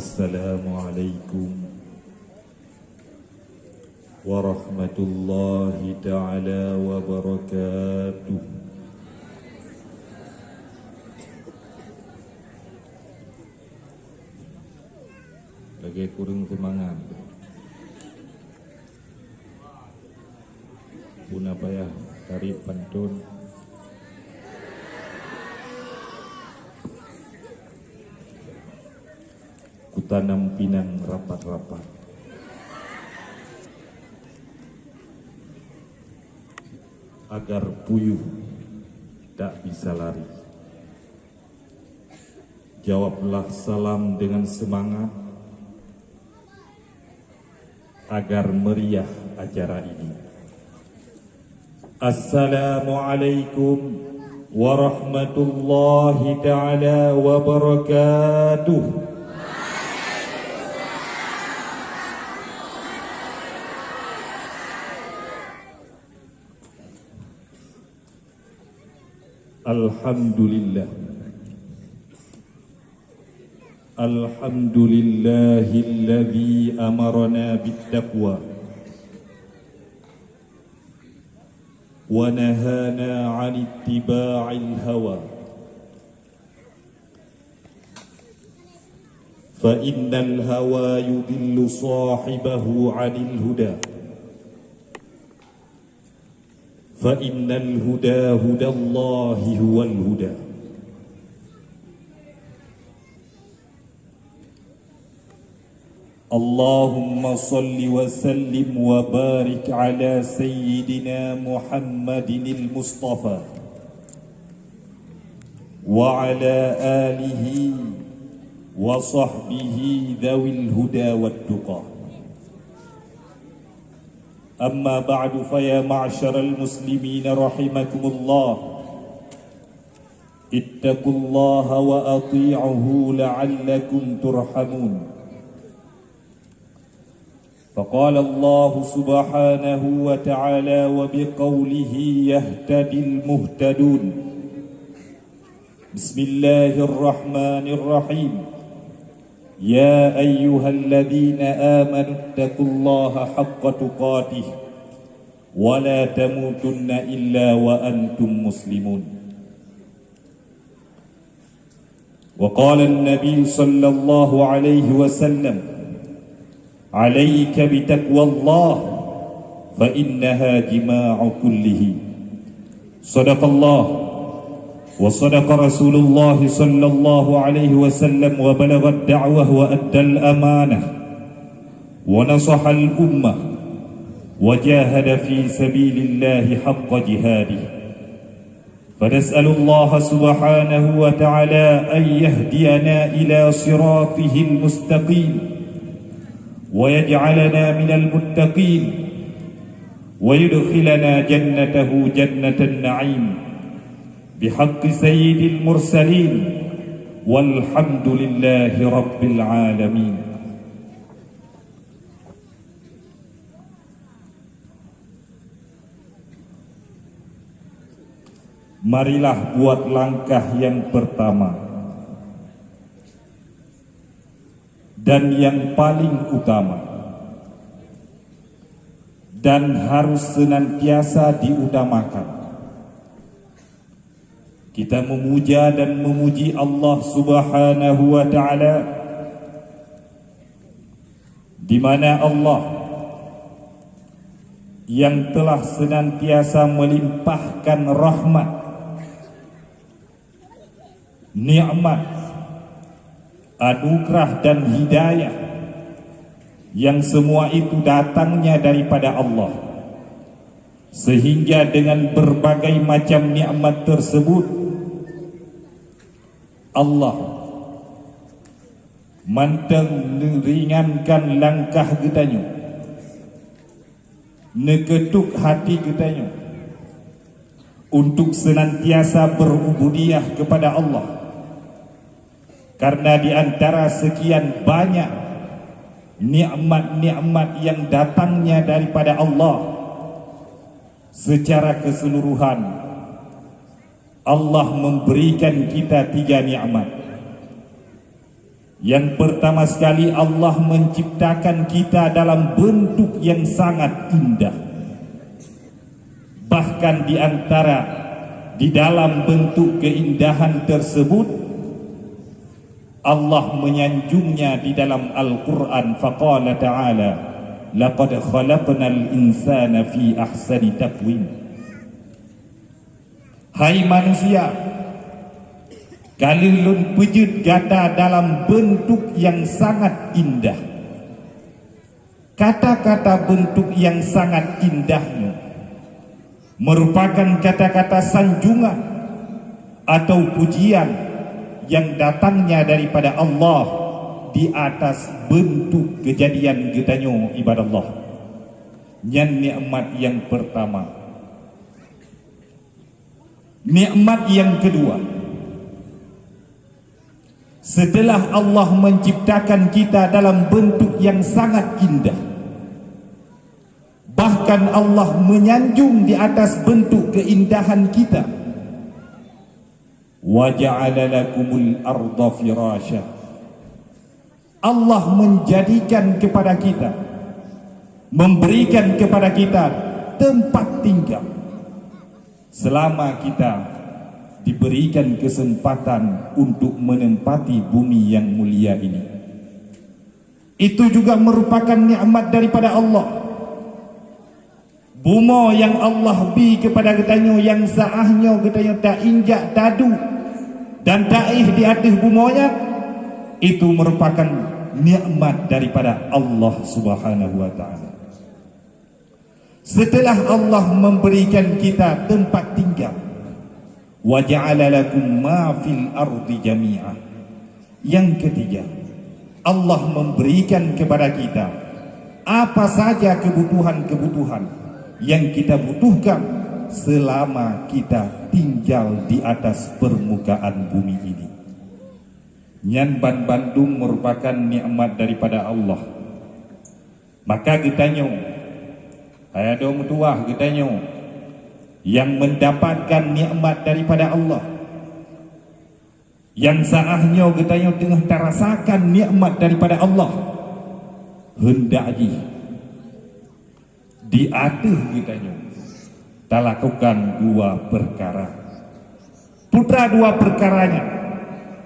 Assalamualaikum warahmatullahi ta'ala wabarakatuh. Lagi kurang semangat pun apa ya, tarik pantun. Kutanam pinang rapat-rapat, agar puyuh tak bisa lari. Jawablah salam dengan semangat, agar meriah acara ini. Assalamualaikum warahmatullahi ta'ala wabarakatuh. Alhamdulillah, alhamdulillahilladzi amarna bittaqwa wa nahana 'an ittiba'il hawa, fa innal hawa yudillu sahibahu 'anil huda, fa innal huda hudallahi huwal huda. Allahumma salli wa sallim wa barik ala sayyidina Muhammadinil Mustafa wa ala alihi wa sahbihi dhawil huda wad tuqa. Amma ba'du, fa ya ma'syaral muslimin rahimakumullah, ittaqullaha wa ati'uhu la'allakum turhamun. فقال الله سبحانه وتعالى وبقوله يهتدي المهتدون. بسم الله الرحمن الرحيم. يا أيها الذين آمنوا اتقوا الله حق تقاته ولا تموتن إلا وأنتم مسلمون. وقال النبي صلى الله عليه وسلم: عليك بتقوى الله فإنها جماع كله. صدق الله وصدق رسول الله صلى الله عليه وسلم وبلغ الدعوة وأدى الأمانة ونصح الأمة وجاهد في سبيل الله حق جهاده. فنسأل الله سبحانه وتعالى أن يهدينا إلى صراطه المستقيم ويجعلنا من المتقين ويدخلنا جنته جنة النعيم بحق سيد المرسلين والحمد لله رب العالمين. Marilah buat langkah yang pertama dan yang paling utama, dan harus senantiasa diutamakan. Kita memuja dan memuji Allah Subhanahu wa ta'ala, di mana Allah yang telah senantiasa melimpahkan rahmat, nikmat, anugerah dan hidayah, yang semua itu datangnya daripada Allah, sehingga dengan berbagai macam nikmat tersebut Allah manteng meringankan langkah kitanya, neketuk hati kitanya untuk senantiasa berubudiah kepada Allah. Karena di antara sekian banyak nikmat-nikmat yang datangnya daripada Allah secara keseluruhan, Allah memberikan kita 3 nikmat, Yang pertama sekali, Allah menciptakan kita dalam bentuk yang sangat indah. Bahkan di dalam bentuk keindahan tersebut, Allah menyanjungnya di dalam Al-Quran. Faqala ta'ala, laqad khalaqnal insana fi ahsani taqwim. Hai manusia, kalian wujud gata dalam bentuk yang sangat indah. Kata-kata bentuk yang sangat indahnya merupakan kata-kata sanjungan atau pujian yang datangnya daripada Allah di atas bentuk kejadian getanyo ibadah Allah. Yang nikmat yang pertama. Nikmat yang kedua, setelah Allah menciptakan kita dalam bentuk yang sangat indah, bahkan Allah menyanjung di atas bentuk keindahan kita. Wa ja'ala lakumul arda firasya. Allah menjadikan kepada kita, memberikan kepada kita tempat tinggal selama kita diberikan kesempatan untuk menempati bumi yang mulia ini. Itu juga merupakan nikmat daripada Allah. Bumi yang Allah beri kepada kita yang saahnya kita tak injak tadu dan taih di atas buminya, itu merupakan nikmat daripada Allah Subhanahu wa taala. Setelah Allah memberikan kita tempat tinggal, wa ja'ala lakum ma fil ardi jami'a. Yang ketiga, Allah memberikan kepada kita apa saja kebutuhan-kebutuhan yang kita butuhkan selama kita tinggal di atas permukaan bumi ini. Nyan Ban Bandung merupakan nikmat daripada Allah. Maka getanyo, ada mutuah getanyo yang mendapatkan nikmat daripada Allah, yang saahnya getanyo tengah terasakan nikmat daripada Allah, hendaknya di atas getanyo tak lakukan dua perkara. Putra dua perkaranya.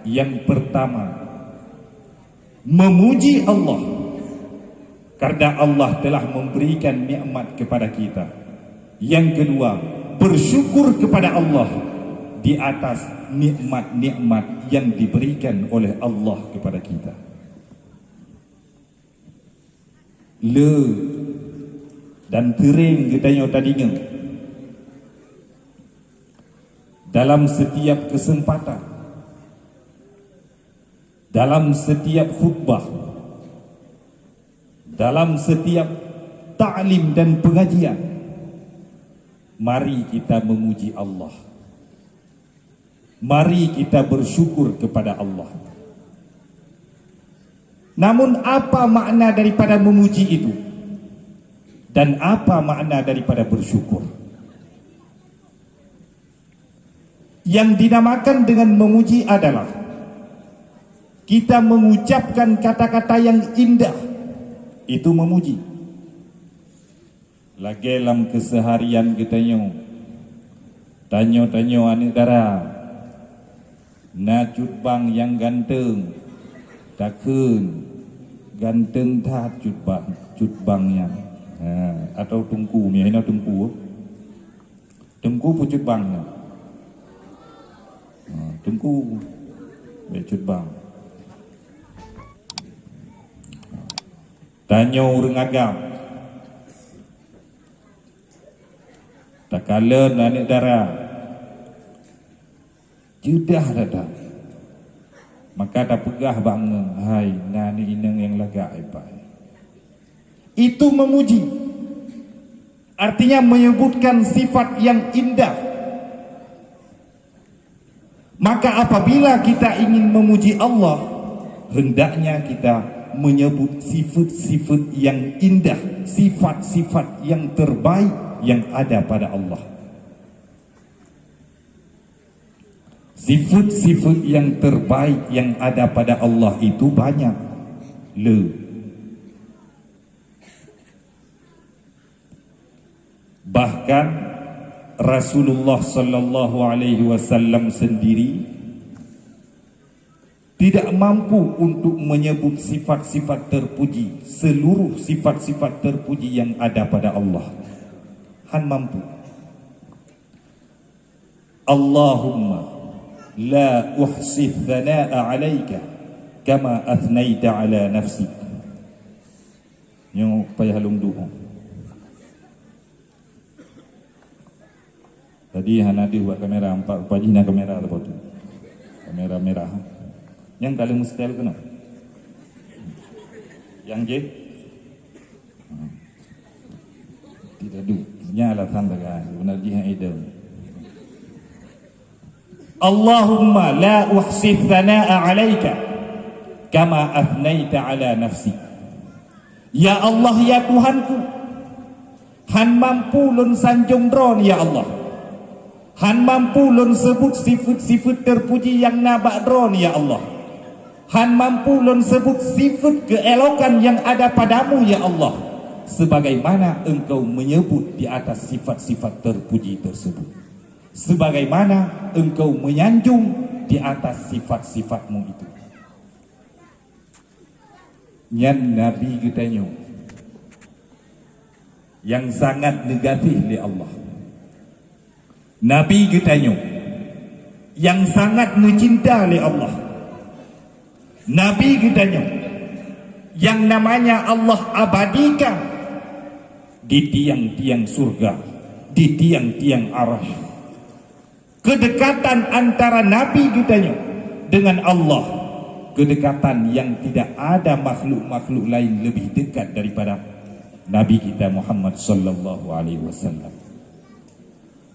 Yang pertama, memuji Allah karena Allah telah memberikan nikmat kepada kita. Yang kedua, bersyukur kepada Allah di atas nikmat-nikmat yang diberikan oleh Allah kepada kita. Le dan tering katanya tadinya, dalam setiap kesempatan, dalam setiap khutbah, dalam setiap ta'lim dan pengajian, mari kita memuji Allah. Mari kita bersyukur kepada Allah. Namun apa makna daripada memuji itu? Dan apa makna daripada bersyukur? Yang dinamakan dengan memuji adalah kita mengucapkan kata-kata yang indah. Itu memuji. Lagi dalam keseharian kita tanya anak dara, nacut bang yang ganteng, takun ganteng tak cut bangnya, atau tungku ni, ini tungku pucut bangnya, tungku becut bang. Tanya orang agam, tak kala anak dara judah datang, maka tak pegah bangun, hai nani inang yang lega ibai. Itu memuji, artinya menyebutkan sifat yang indah. Maka apabila kita ingin memuji Allah, hendaknya kita menyebut sifat-sifat yang indah, sifat-sifat yang terbaik yang ada pada Allah. Sifat-sifat yang terbaik yang ada pada Allah itu banyak. Bahkan Rasulullah sallallahu alaihi wasallam sendiri tidak mampu untuk menyebut sifat-sifat terpuji, seluruh sifat-sifat terpuji yang ada pada Allah. Han mampu. Allahumma la uhsi thana'a 'alaika kama athnaita 'ala nafsik. Yang payah halung doa. Tadi hanadi buat kamera 4 pajina kamera apa tu? Kamera merah. Yang kalian mustahil kena. Yang je. Tidak du. Nyala tanda kan. Benar jihan idam. Allahumma la uhsi thana'a 'alaika kama athnaita 'ala nafsi. Ya Allah ya Tuhanku, Han mampu lun sanjung dron ya Allah. Han mampu lun sebut sifat-sifat terpuji yang nabak dron ya Allah. Han mampu lun sebut sifat keelokan yang ada padamu ya Allah, sebagaimana engkau menyebut di atas sifat-sifat terpuji tersebut, sebagaimana engkau menyanjung di atas sifat-sifatmu itu. Nyan Nabi kitanya yang sangat negatif li Allah. Nabi kitanya yang sangat mencinta li Allah. Nabi kitanya yang namanya Allah abadikan di tiang-tiang surga, di tiang-tiang arah. Kedekatan antara Nabi kitanya dengan Allah, kedekatan yang tidak ada makhluk-makhluk lain lebih dekat daripada Nabi kita Muhammad sallallahu alaihi wasallam.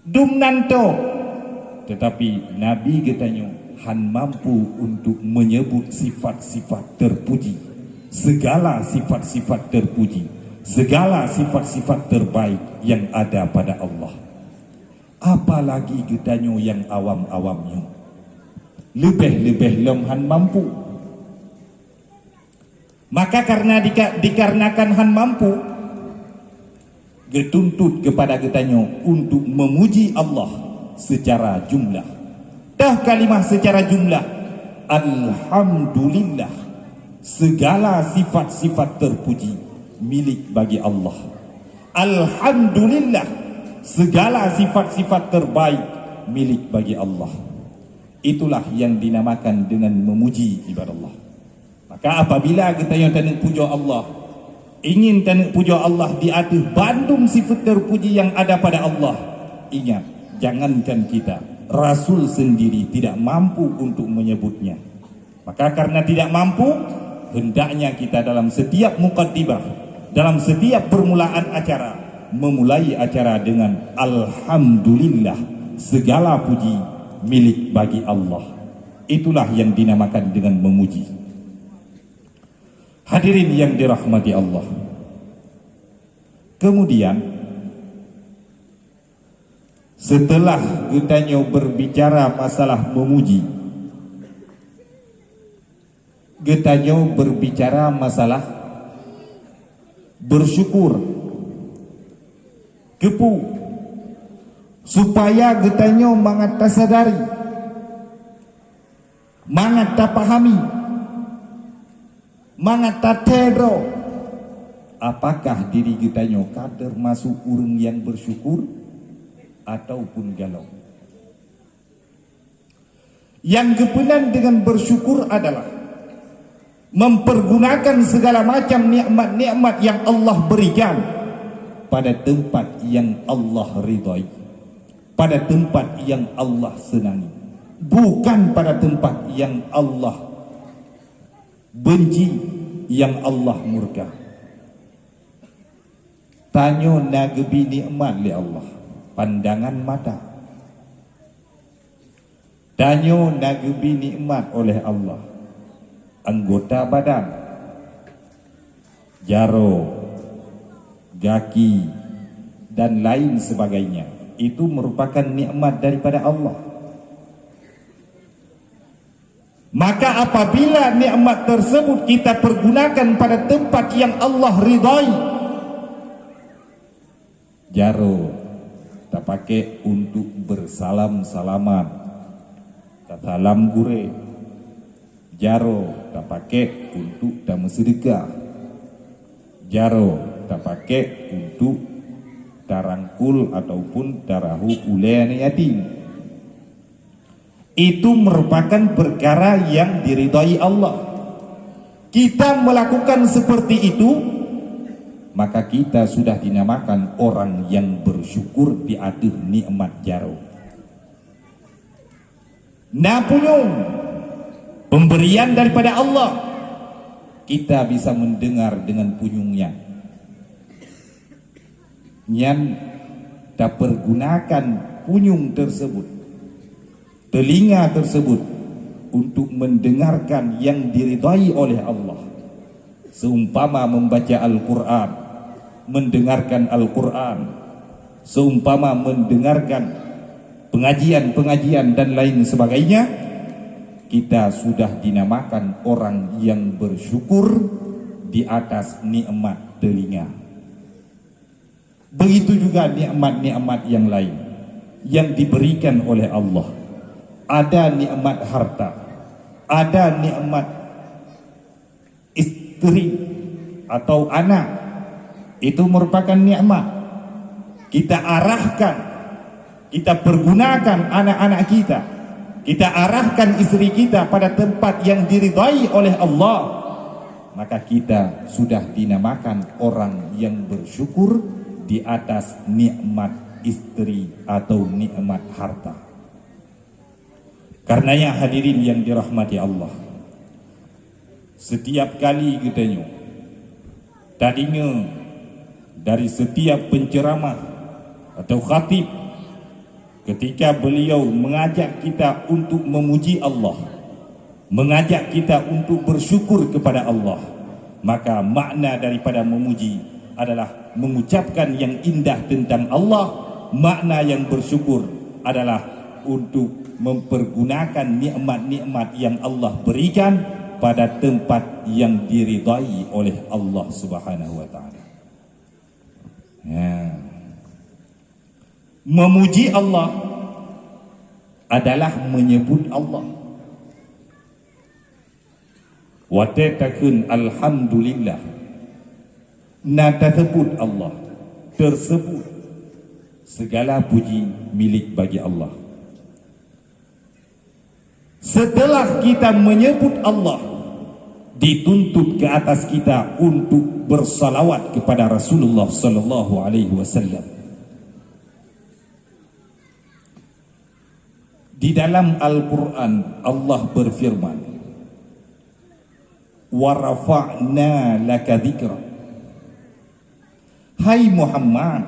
Dumnanto, tetapi Nabi kitanya Han mampu untuk menyebut sifat-sifat terpuji, segala sifat-sifat terpuji, segala sifat-sifat terbaik yang ada pada Allah. Apalagi kitanya yang awam-awamnya, lebih-lebih Han mampu. Maka karena dikarenakan Han mampu, dituntut kepada kitanya untuk memuji Allah secara jumlah. Dah kalimah secara jumlah, alhamdulillah, segala sifat-sifat terpuji milik bagi Allah. Alhamdulillah, segala sifat-sifat terbaik milik bagi Allah. Itulah yang dinamakan dengan memuji ibadah Allah. Maka apabila kita yang tak nak puja Allah, ingin tak nak puja Allah di atas bandung sifat terpuji yang ada pada Allah, ingat, jangankan kita, Rasul sendiri tidak mampu untuk menyebutnya. Maka karena tidak mampu, hendaknya kita dalam setiap muqaddimah, dalam setiap permulaan acara, memulai acara dengan alhamdulillah, segala puji milik bagi Allah. Itulah yang dinamakan dengan memuji. Hadirin yang dirahmati Allah. Kemudian setelah kitanya berbicara masalah memuji, kitanya berbicara masalah bersyukur, kepu, supaya kitanya mangat tasadari, mangat tapahami, mangat tatedro, apakah diri kitanya kader masuk urung yang bersyukur ataupun galau. Yang kepenan dengan bersyukur adalah mempergunakan segala macam nikmat-nikmat yang Allah berikan pada tempat yang Allah ridai, pada tempat yang Allah senangi, bukan pada tempat yang Allah benci, yang Allah murka. Tanya nagebi nikmat li Allah, pandangan mata. Tanya nagebi nikmat oleh Allah, anggota badan, jaro, kaki dan lain sebagainya. Itu merupakan nikmat daripada Allah. Maka apabila nikmat tersebut kita pergunakan pada tempat yang Allah ridai, jaro tak pakai untuk bersalam-salaman, tak salam gure. Jaro tak pakai untuk tak sedekah. Jaro tak pakai untuk tarangkul ataupun tarahu ulen yatim. Itu merupakan perkara yang diridai Allah. Kita melakukan seperti itu, maka kita sudah dinamakan orang yang bersyukur di atas nikmat jaro. Napunyung pemberian daripada Allah, kita bisa mendengar dengan punyungnya. Yang tak pergunakan punyung tersebut, telinga tersebut, untuk mendengarkan yang diridai oleh Allah. Seumpama membaca Al-Quran, mendengarkan Al-Quran, seumpama mendengarkan pengajian-pengajian dan lain sebagainya, kita sudah dinamakan orang yang bersyukur di atas nikmat telinga. Begitu juga nikmat-nikmat yang lain yang diberikan oleh Allah. Ada nikmat harta, ada nikmat istri atau anak. Itu merupakan nikmat. Kita arahkan, kita pergunakan anak-anak kita, kita arahkan istri kita pada tempat yang diridai oleh Allah, maka kita sudah dinamakan orang yang bersyukur di atas nikmat istri atau nikmat harta. Karenanya hadirin yang dirahmati Allah, setiap kali kita tadinya dari setiap penceramah atau khatib, ketika beliau mengajak kita untuk memuji Allah, mengajak kita untuk bersyukur kepada Allah, maka makna daripada memuji adalah mengucapkan yang indah tentang Allah. Makna yang bersyukur adalah untuk mempergunakan nikmat-nikmat yang Allah berikan pada tempat yang diridai oleh Allah Subhanahu wa taala. Ya. Memuji Allah adalah menyebut Allah. Wa tatakun alhamdulillah. Nada tersebut Allah, tersebut segala puji milik bagi Allah. Setelah kita menyebut Allah, dituntut ke atas kita untuk bersalawat kepada Rasulullah sallallahu alaihi wasallam. Di dalam Al-Quran Allah berfirman, wa rafa'na laka dzikra. Hai Muhammad,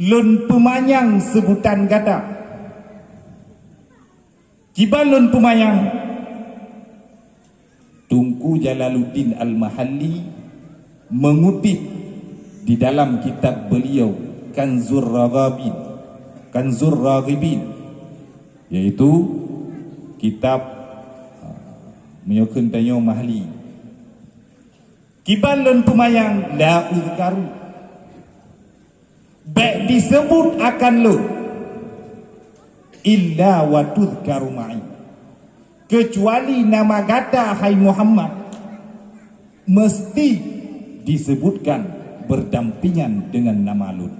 lun pemayang sebutan kata. Kiba lun pemayang? Tunku Jalaluddin Al-Mahalli mengutip di dalam kitab beliau Kanzur Raghibin, yaitu kitab menyokong tanyo Mahli. Kibalun pumayang la uzkaru, baik disebut akan lu illa wa tuzkaru ma'i, kecuali nama kata hai Muhammad mesti disebutkan berdampingan dengan nama lu.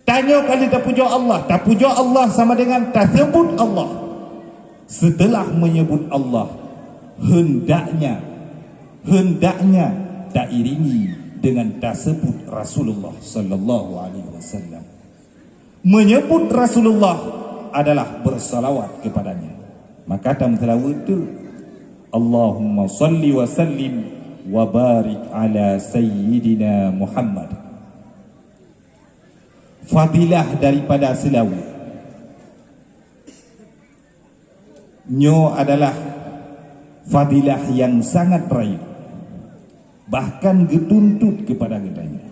Tanya kali tak puja Allah, tak puja Allah sama dengan tak sebut Allah. Setelah menyebut Allah, hendaknya tak iringi dengan tak sebut Rasulullah sallallahu alaihi wasallam. Menyebut Rasulullah adalah bersalawat kepadanya. Maka dalam selawat itu, Allahumma salli wa sallim wa barik ala sayyidina Muhammad. Fadilah daripada selawat nyo adalah fadilah yang sangat baik, bahkan dituntut kepada kitanya.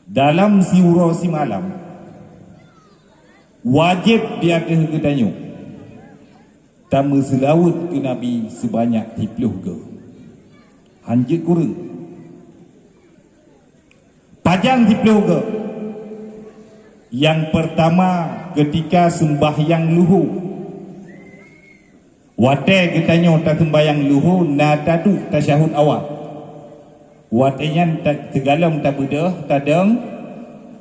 Dalam siuro si malam, wajib di atas ketanyo tamu selawat ke Nabi sebanyak 30 ke hanjit kurang pajang 30 ke. Yang pertama ketika sembahyang luhur wate ketanyo tak sembahyang luhur na tadu tasyahud awal watenya tegalam tak bedah tadang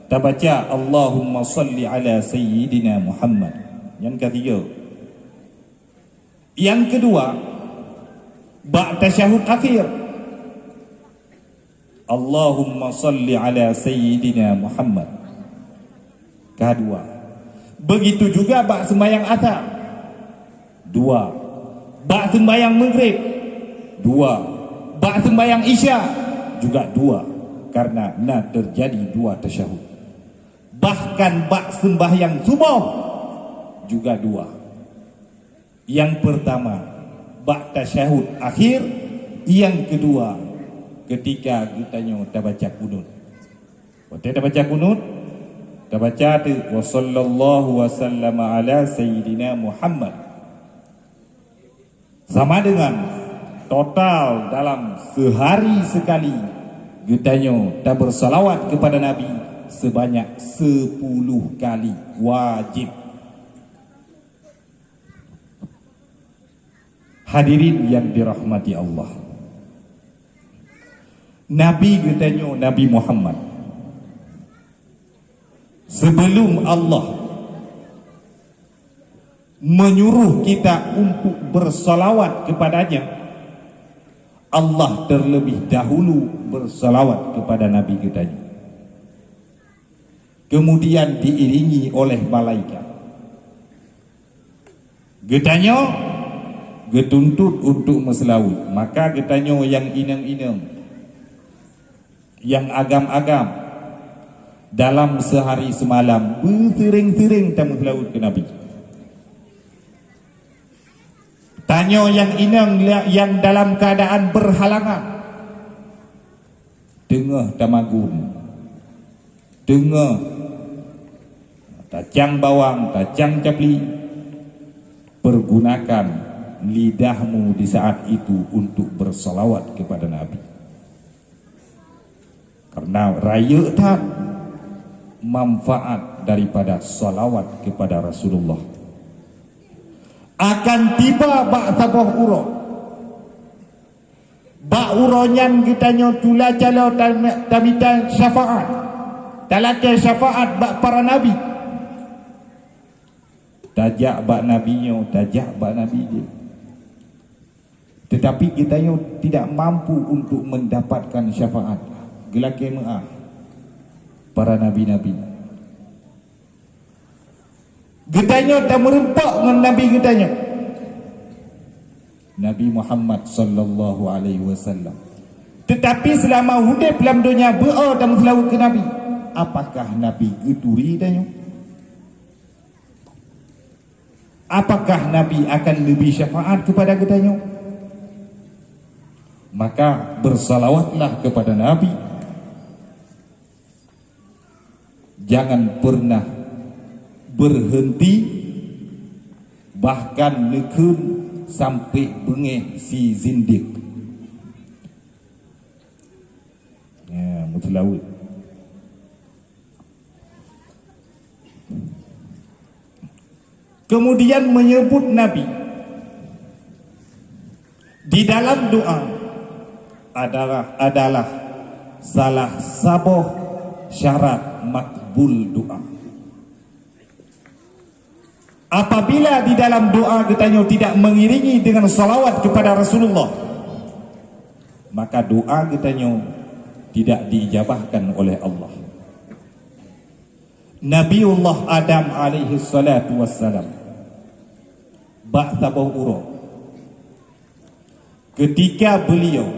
tak baca Allahumma salli ala sayyidina Muhammad. Yang ketiga. Yang kedua, ba'da tasyahud akhir Allahumma salli ala sayyidina Muhammad. Kedua. Begitu juga ba'da sembahyang asar. Dua. Ba'da sembahyang maghrib. Dua. Ba'da sembahyang isya juga dua. Karena terjadi dua tasyahud. Bahkan bak sembahyang subuh juga dua. Yang pertama bak tasyahud akhir, yang kedua ketika kita dah baca kunut. Waktu dah baca kunut, dah baca tu wa sallallahu wasallam ala sayyidina Muhammad. Sama dengan total dalam sehari sekali kita dah bersalawat kepada Nabi sebanyak 10 kali wajib. Hadirin yang dirahmati Allah, Nabi katanya Nabi Muhammad sebelum Allah menyuruh kita untuk bersalawat kepadanya, Allah terlebih dahulu bersalawat kepada Nabi katanya, kemudian diiringi oleh malaikat. Getanya getuntut untuk meselawat. Maka getanya yang inang-inang, yang agam-agam, dalam sehari semalam bertering-tering tak meselawat ke Nabi. Tanya yang inang yang dalam keadaan berhalangan, tengah tamagun, tengah tacang bawang, tacang capli, pergunakan lidahmu di saat itu untuk bersalawat kepada Nabi. Karena raya tak manfaat daripada salawat kepada Rasulullah. Akan tiba bak sabah uro, bak uronyan kitanya tula calo tamitan syafaat, talake syafaat bak para Nabi. Tajak bak nabinya, tajak bak nabi dia. Tetapi kita tidak mampu untuk mendapatkan syafaat gelake maaf para nabi-nabi. Getanya tak merempak dengan nabi getanya, Nabi Muhammad sallallahu alaihi wasallam. Tetapi selama hidup dalam dunia berdoa dan selawat ke Nabi, apakah Nabi geturi tanya? Apakah Nabi akan lebih syafaat kepada getanya? Maka bersalawatlah kepada Nabi. Jangan pernah berhenti, bahkan nekun sampai bengeh si zindik. Ya, mutlawud. Kemudian menyebut Nabi di dalam doa adalah salah satu syarat makbul doa. Apabila di dalam doa kita tidak mengiringi dengan salawat kepada Rasulullah, maka doa kita tidak diijabahkan oleh Allah. Nabiullah Adam alaihi salatu wassalam ba'tha bawura, ketika beliau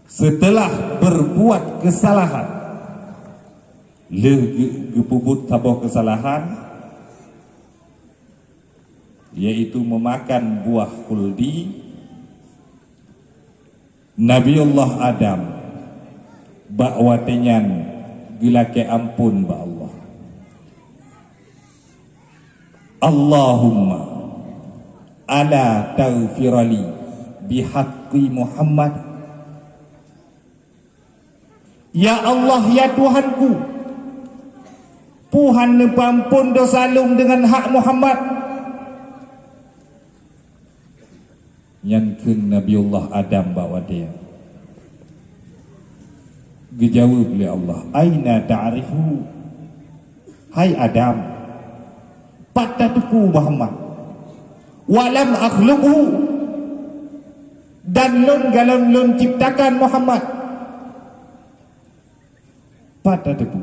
setelah berbuat kesalahan, gepubut tabah kesalahan, yaitu memakan buah khuldi, Nabiullah Adam bak watenyan gelake ampun ba Allah. Allahumma ala taghfirali bihaqqi Muhammad. Ya Allah, ya Tuhanku, Tuhan nepampun dosa lum dengan hak Muhammad. Yang ke Nabiullah Adam bawa dia. Dijawab oleh Allah, aina ta'rifu? Hai Adam, patatuku Muhammad, walam akhluqhu, dan lun galon lun ciptakan Muhammad. Patatuku.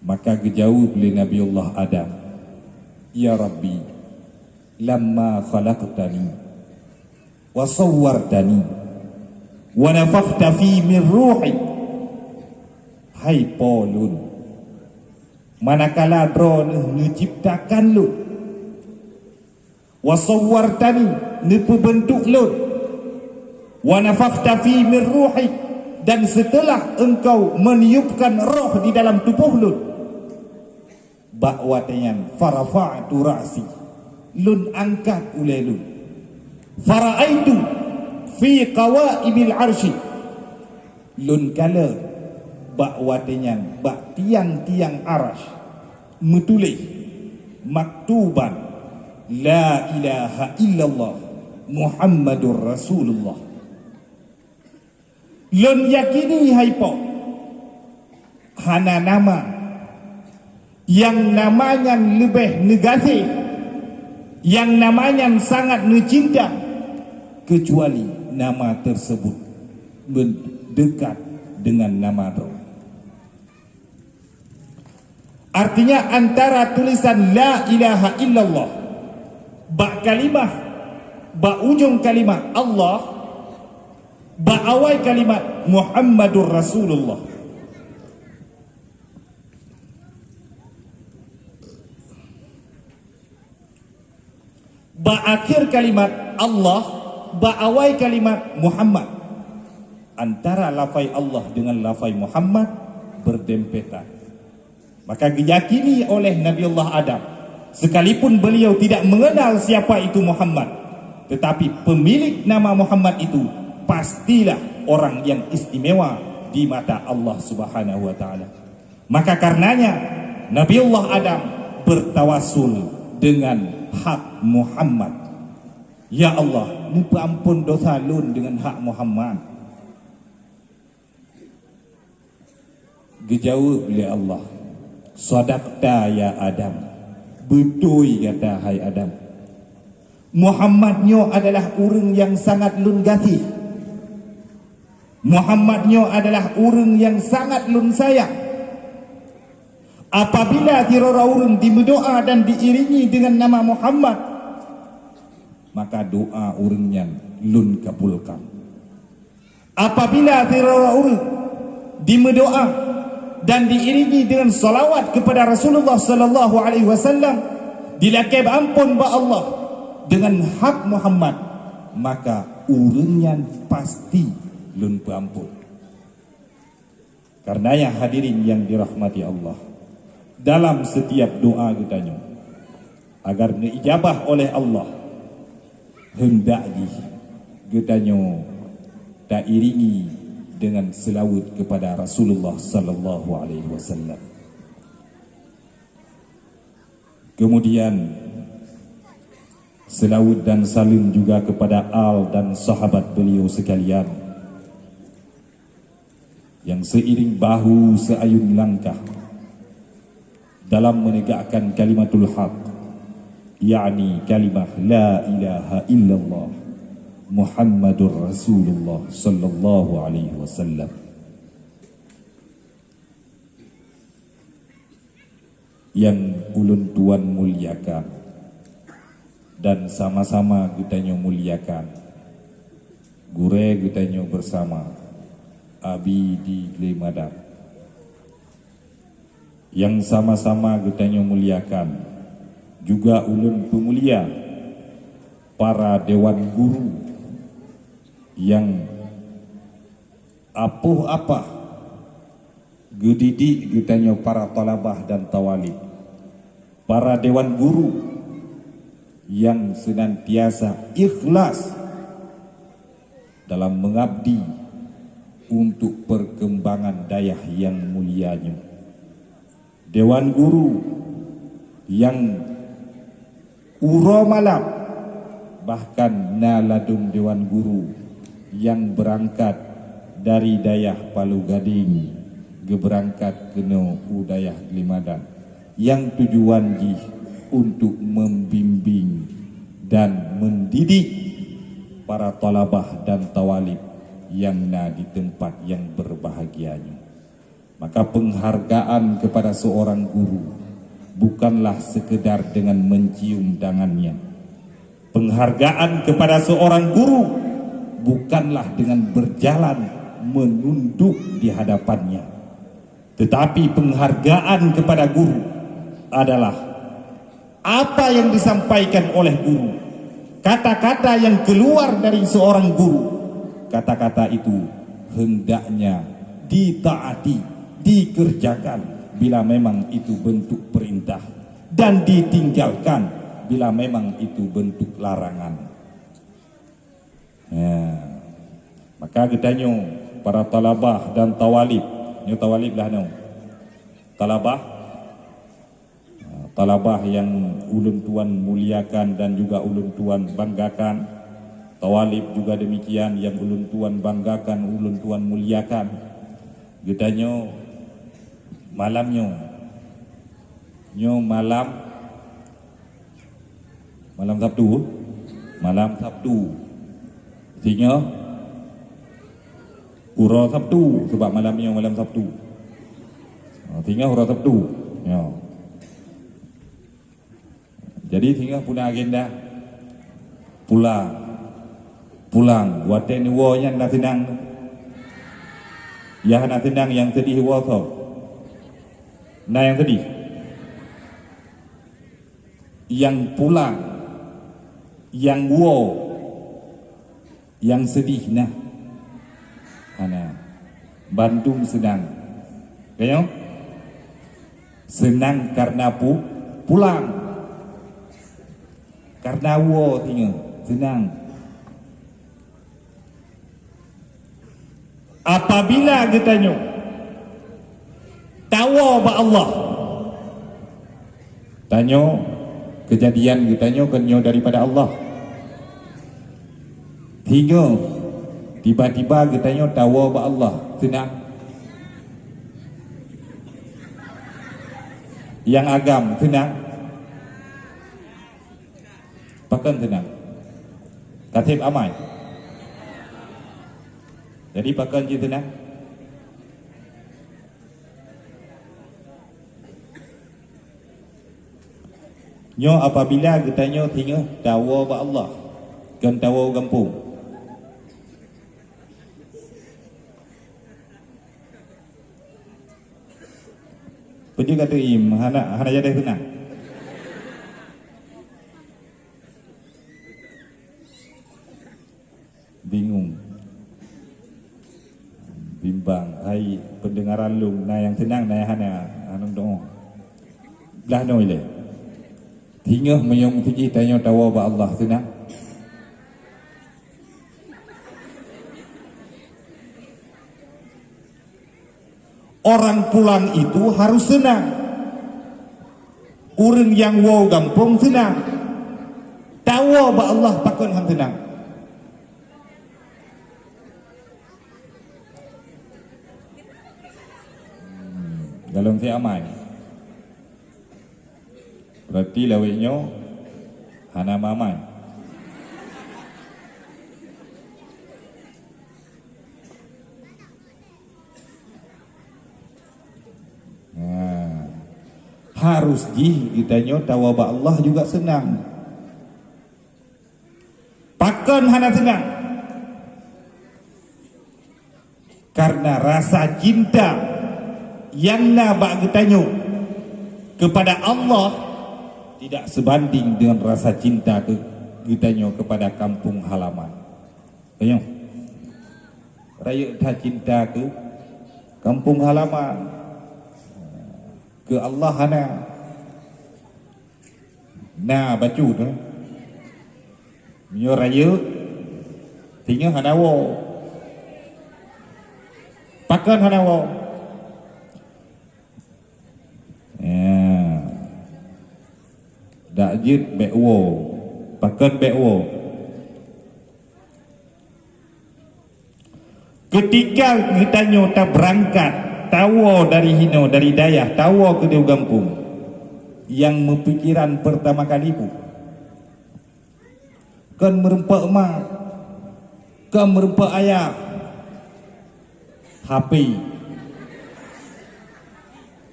Maka dijawab oleh Nabiullah Adam, ya Rabbi, lamma khalaqtani wa sawwartani wa nafakhta fi min ruhi. Hai polun, manakala drone menciptakan lu, wa sawwartani nepebentuk lu, wa nafakhta fi min ruhi, dan setelah engkau meniupkan roh di dalam tubuh lu, ba'watayan farafa'tu ra'si, lun angkat oleh lun, fara'aitu fi qawaibil arsy, lun kala ba'watayan bak tiang-tiang arash metulis maktuban la ilaha illallah Muhammadur Rasulullah. Lun yakini haipo hana nama yang namanya lebih negatif, yang namanya sangat mencinta, kecuali nama tersebut mendekat dengan nama roh. Artinya antara tulisan la ilaha illallah, ba kalimah, ba ujung kalimat Allah, ba awal kalimat Muhammadur Rasulullah. Ba akhir kalimat Allah, ba awal kalimat Muhammad. Antara lafai Allah dengan lafai Muhammad berdempetan. Maka diyakini oleh Nabiullah Adam, sekalipun beliau tidak mengenal siapa itu Muhammad, tetapi pemilik nama Muhammad itu pastilah orang yang istimewa di mata Allah Subhanahu wa taala. Maka karenanya Nabiullah Adam bertawasul dengan hak Muhammad. Ya Allah, muka ampun dosa lun dengan hak Muhammad. Dijawab oleh Allah, sadaqta ya Adam, betul kata hai Adam, Muhammadnya adalah orang yang sangat lun gasih, Muhammadnya adalah orang yang sangat lun sayang. Apabila tirara orang dimendoa dan diiringi dengan nama Muhammad, maka doa orangnya lun kabulkan. Apabila tirara orang dimendoa dan diiringi dengan salawat kepada Rasulullah sallallahu alaihi wasallam, dilakib ampun ba Allah dengan hak Muhammad, maka urunnya pasti lun ampun. Karena yang hadirin yang dirahmati Allah, dalam setiap doa kita agar diijabah oleh Allah, hendaknya kita tak iringi dengan selawat kepada Rasulullah sallallahu alaihi wasallam. Kemudian selawat dan salim juga kepada al dan sahabat beliau sekalian yang seiring bahu seayun langkah dalam menegakkan kalimatul haq, yakni kalimah la ilaha illallah Muhammadur Rasulullah sallallahu alaihi wasallam. Yang ulun tuan muliakan dan sama-sama kita muliakan, gure kita bersama abi di Glemadam, yang sama-sama kita muliakan juga ulun pemulia para dewan guru yang apa gedidik kita para talabah dan tawalib para dewan guru yang senantiasa ikhlas dalam mengabdi untuk perkembangan dayah yang mulianya. Dewan guru yang uro malam, bahkan naladum dewan guru yang berangkat dari dayah Palu Gading geberangkat kena udayah Glimadan, yang tujuan ji untuk membimbing dan mendidik para talabah dan tawalib yang na di tempat yang berbahagianya. Maka penghargaan kepada seorang guru bukanlah sekedar dengan mencium tangannya. Penghargaan kepada seorang guru bukanlah dengan berjalan menunduk di hadapannya. Tetapi penghargaan kepada guru adalah apa yang disampaikan oleh guru, kata-kata yang keluar dari seorang guru. Kata-kata itu hendaknya ditaati, dikerjakan bila memang itu bentuk perintah, dan ditinggalkan bila memang itu bentuk larangan. Maka katanya para talabah dan tawalib, nyo tawalib lah no, talabah yang ulun tuan muliakan dan juga ulun tuan banggakan. Tawalib juga demikian, yang ulun tuan banggakan, ulun tuan muliakan. Gedanyo malamnyo malam Sabtu sehingga uro Sabtu, sebab malamnya malam Sabtu sehingga uro Sabtu ya. Jadi sehingga punya agenda pulang waten wo yang nak tenang ya, nak tenang yang sedih wo so nah, yang sedih yang pulang, yang wo yang sedih nah ana Bandung senang kayo senang karena pulang, karena wo tinggal senang. Apabila katanya tawa ba Allah, tanya kejadian katanya kenyo daripada Allah, hingga tiba-tiba katanya tawa ba Allah senang. Yang agam senang, pakan senang, katib amai. Jadi pakan je tenang. Nyo apabila katanya tinggal tawa ba Allah, kan tawa kampung. Pergi kata im, hana jadi tenang. Bingung. Bimbang, hai pendengaran lu, nah yang tenang, nah hana anong dong, belah no ile, tinggal menyong tinggi tanya tawa ba Allah tenang. Orang pulang itu harus senang, urang yang wow gampung senang, tawa ba Allah pakon han tenang. Dalam si amai berarti lawinyo hana mamai. Harus kitanya tawa ba Allah juga senang, pakan hana senang, karena rasa cinta yang nak bertanya kepada Allah tidak sebanding dengan rasa cinta kitanya kepada kampung halaman. Tanya, raya dah cinta ke kampung halaman, ke Allah hana, Na bacu tu. Nyo raya tinggal hanawo. Pakan hanawo. Ya. Dak jit bekwo. Pakan bekwo. Ketika kita nyota berangkat tawo dari Hino, dari Dayah, tawo ke Dewa Gampung, yang mempikiran pertama kali pun kan merempak emak, kan merempak ayah, HP.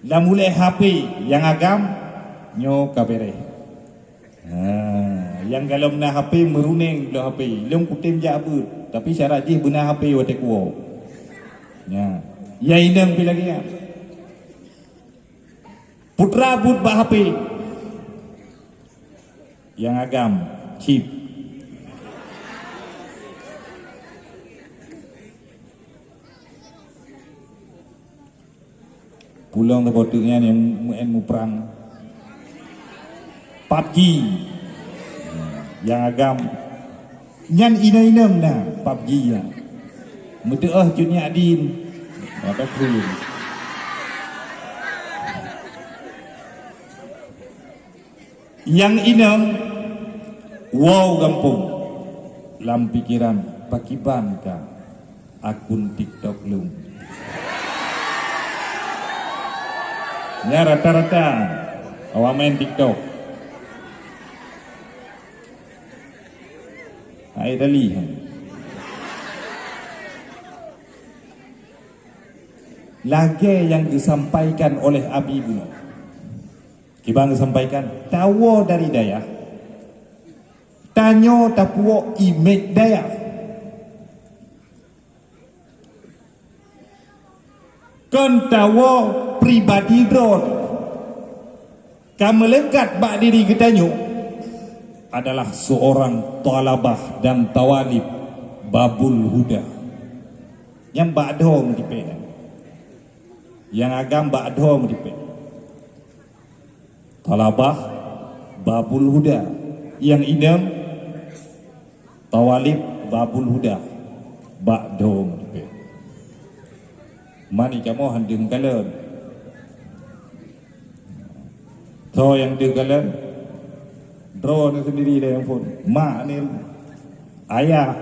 Dah mulai HP yang agam nyo kabere. Yang kalau nak HP meruning lo HP, lom kutim je apa, tapi syarat je benar HP watek wo. Ya. Ya inang pi lagi ya. Putra but bah HP. Yang agam chip. Pulang ke botuknya yang mu perang. PUBG. Yang agam nyan ina-inam dah PUBG ya. Mudah Junia Adin. Apa pun. Yang inam wow Gampung. Lam pikiran pakiban ka akun TikTok lu. Ya rata-rata awak main TikTok. Hai tali. Lagi yang disampaikan oleh Abi Buno. Kibang disampaikan tawo dari Dayah. Tanyo tapuo image Dayah. Kon tawo pribadi drone. Kamu lekat bak diri kita nyo adalah seorang talabah dan tawalib Babul Huda yang ba'dhom di peda, yang agam ba'dhom di peda, talabah Babul Huda, yang idam tawalib Babul Huda ba'dhom di peda. Mani kamu handeng kalen so yang dia kalen drone sendiri dia yang phone mak ni ayah.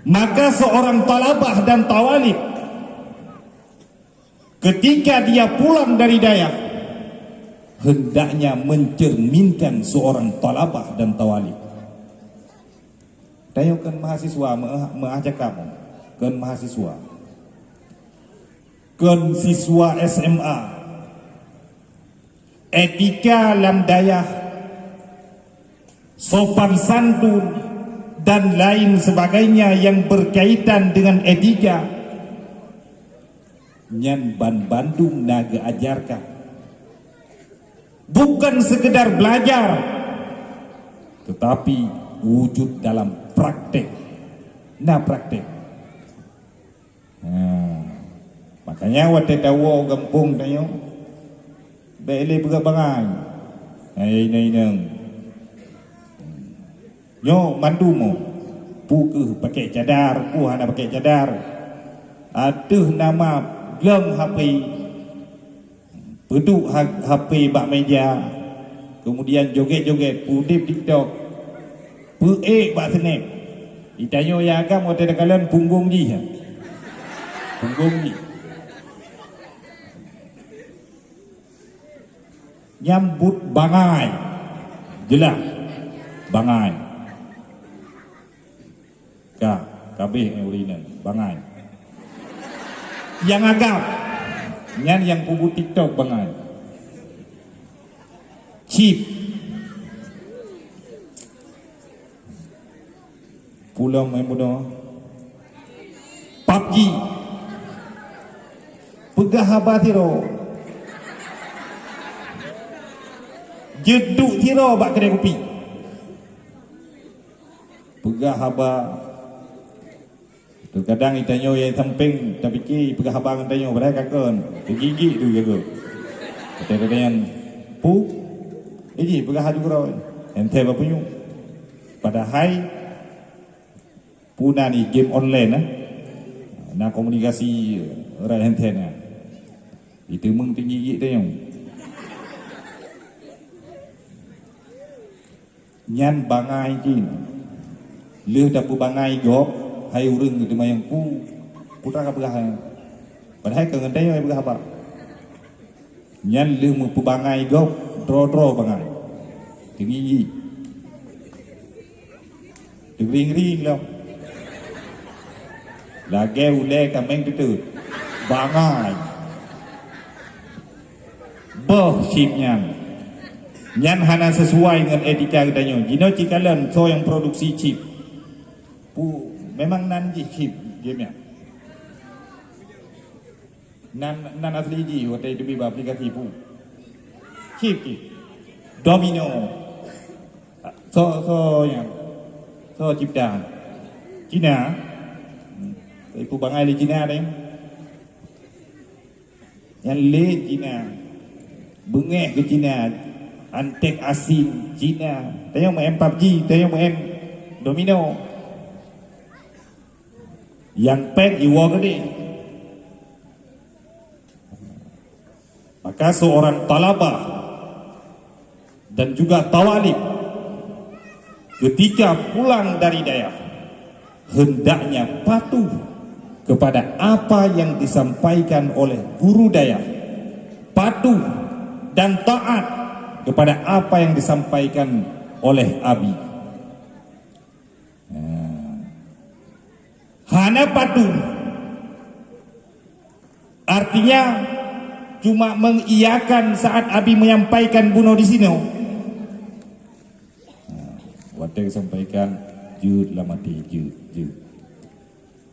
Maka seorang talabah dan tawalib ketika dia pulang dari Dayah hendaknya mencerminkan seorang talabah dan tawalib. Dayo kan mahasiswa mengajak kamu kan mahasiswa kan siswa SMA etika lam Dayah, sopan santun dan lain sebagainya yang berkaitan dengan etika nyan ban Bandung naga ajarkan, bukan sekedar belajar tetapi wujud dalam praktek. Nah praktek. Makanya waktu tawo Gampung tayo beli berbangai. Ini. Nyo mandu mo. Puke pakai cadar, pu hana pakai cadar. Atuh nama gleng HP. Peduk HP bak meja. Kemudian joget-joget pudip TikTok. Puek bak snap. Itayo ya agam waktu kalian punggung ji. Punggung ji. Nyambut bangai. Jelas. Bangai. Kabeh urina bangai. Yang agak nyan yang pugu TikTok bangai. Chip. Pulang main muda. PUBG. Pegah haba tiro. Jeduk tiro bak kedai kopi. Pegah haba. Kadang itanyo yang samping tak fikir pegah abang itanyo pada kakon. Gigi tu jaga. Kata-kata yang Pu ini berah juga ente apa punya pada hai puna ni game online na komunikasi orang ente na itu mung tinggi dia yang nyan bangai jin leh dapu bangai gop hai urang tu mayang putra ka berah padahal ke ngendai ai berah apa nyan leh mu bangai gop dro bangai tinggi ring lo lagi ule kameng tu bangai boh chipnya nyan hana sesuai dengan etika katanya. Jino cikalan so yang produksi chip. Memang nan chip game nya. Nan asli ji waktu itu biba aplikasi chip domino. So yang so ciptaan. Cina. Ibu bangai di Cina deh. Yang le Cina. Bengeh ke Cina. Antek asin Cina, tayong main PUBG, tayong main domino. Yang pek iwa gede. Maka seorang talabah dan juga tawalib ketika pulang dari daerah hendaknya patuh kepada apa yang disampaikan oleh guru daerah, patuh dan taat kepada apa yang disampaikan oleh abi. Hana patuh artinya cuma mengiyakan saat abi menyampaikan bunuh di sini. Waktu sampaikan jud lamati jud.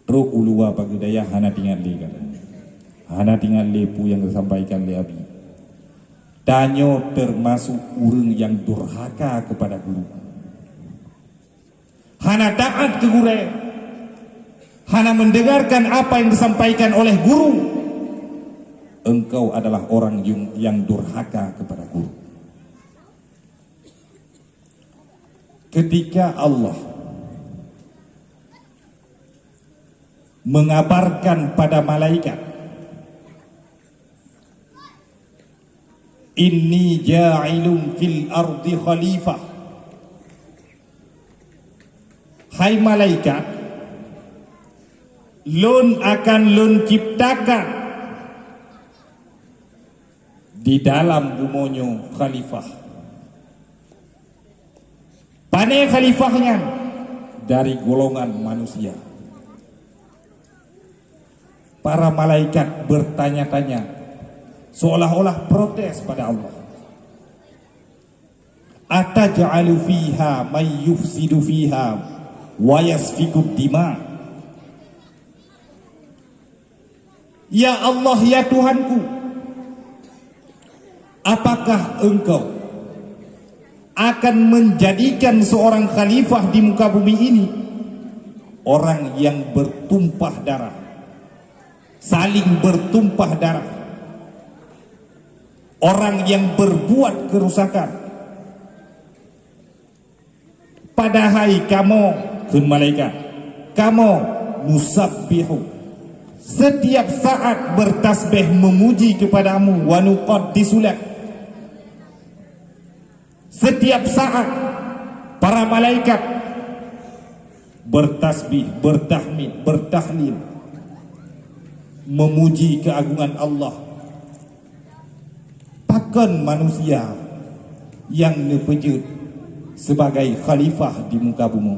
Teruk ulua pagi daya hana tinggal li kan. Hana tinggal li pu yang disampaikan oleh abi. Danyo termasuk urang yang durhaka kepada guru. Hana taat ke guru. Hana mendengarkan apa yang disampaikan oleh guru. Engkau adalah orang yang durhaka kepada guru. Ketika Allah mengabarkan pada malaikat, inni ja'ilun fil ardi khalifah. Hai malaikat, lun akan lun ciptakan di dalam bumonyo khalifah. Pane khalifahnya dari golongan manusia. Para malaikat bertanya-tanya seolah-olah protes pada Allah. Ataj'alu fiha may yufsidu fiha wa yasfiku dima. Ya Allah, ya Tuhanku, apakah engkau akan menjadikan seorang khalifah di muka bumi ini orang yang bertumpah darah, saling bertumpah darah, orang yang berbuat kerusakan? Padahal kamu kun malaikat, kamu musabbihu, setiap saat bertasbih memuji kepadamu, wa nuqaddisulah. Setiap saat para malaikat bertasbih, bertahmid, bertahlil, memuji keagungan Allah. Pakan manusia yang nepejut sebagai khalifah di muka bumi.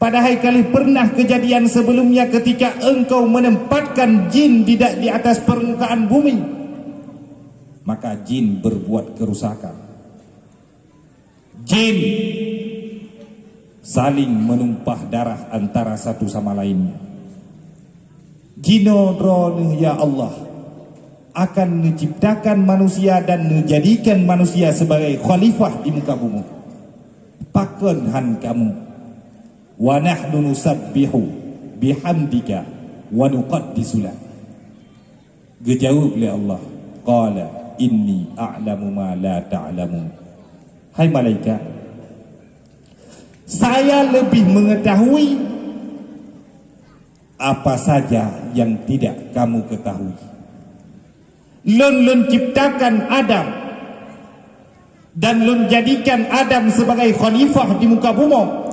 Padahal kali pernah kejadian sebelumnya ketika engkau menempatkan jin di atas permukaan bumi, maka jin berbuat kerusakan. Jin saling menumpah darah antara satu sama lainnya. Jinodron ya Allah akan menciptakan manusia dan menjadikan manusia sebagai khalifah di muka bumi. Pakon han kamu, wa nahnu nusabbihu bihamdika wa nuqaddisu lak. Dijawab oleh Allah, qala inni a'lamu ma la ta'lamun. Hai malaikat, saya lebih mengetahui apa saja yang tidak kamu ketahui. Lun ciptakan Adam dan lun jadikan Adam sebagai khalifah di muka bumi.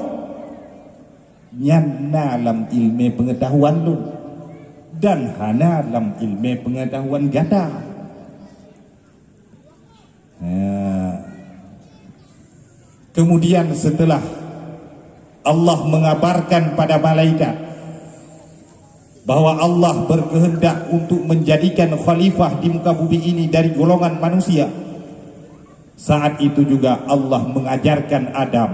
Nyana dalam ilmu pengetahuan lun dan hana dalam ilmu pengetahuan gada. Kemudian setelah Allah mengabarkan pada malaikat bahwa Allah berkehendak untuk menjadikan khalifah di muka bumi ini dari golongan manusia, saat itu juga Allah mengajarkan Adam,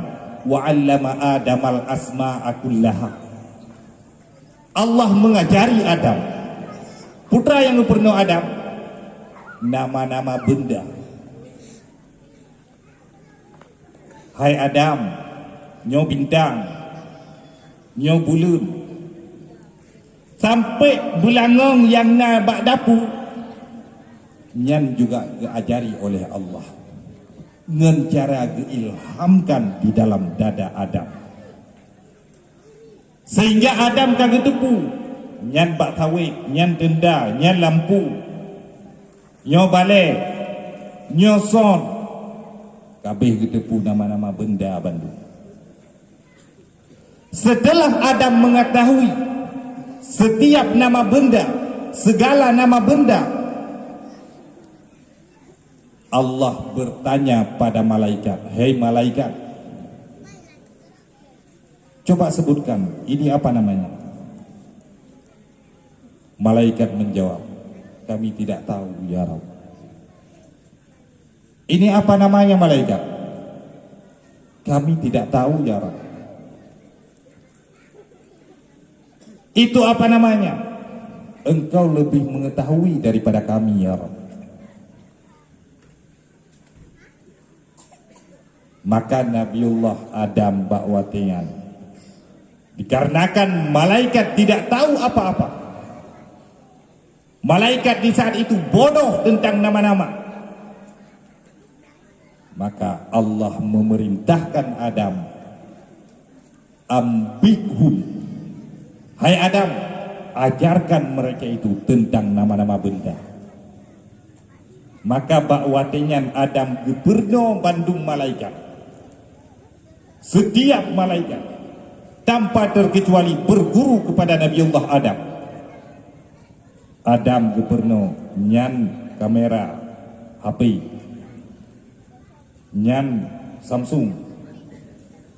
wa 'allama Adamal asma'a kullaha. Allah mengajari Adam, putra yang pernah Adam, nama-nama benda. Hai Adam, nyo bintang, nyo bulan, sampai bulangong yang na bak dapu, nyan juga diajari oleh Allah dengan cara diilhamkan di dalam dada Adam, sehingga Adam kagak tepu nyan bak tawik, nyan denda, nyan lampu, nyo balai, nyo son, kabeh ketepu nama-nama benda Bandung. Setelah Adam mengetahui setiap nama benda, segala nama benda, Allah bertanya pada malaikat, hei malaikat, coba sebutkan ini apa namanya. Malaikat menjawab, kami tidak tahu ya Rabb. Ini apa namanya malaikat? Kami tidak tahu ya Rabb. Itu apa namanya? Engkau lebih mengetahui daripada kami ya Rabb. Maka Nabiullah Adam bakwatian, dikarenakan malaikat tidak tahu apa-apa, malaikat di saat itu bodoh tentang nama-nama, maka Allah memerintahkan Adam, ambikhum, hai Adam, ajarkan mereka itu tentang nama-nama benda. Maka bakwatian Adam geberno Bandung malaikat. Setiap malaikat tanpa terkecuali berguru kepada Nabiullah Adam. Adam geberno nyan kamera HP, nyan Samsung,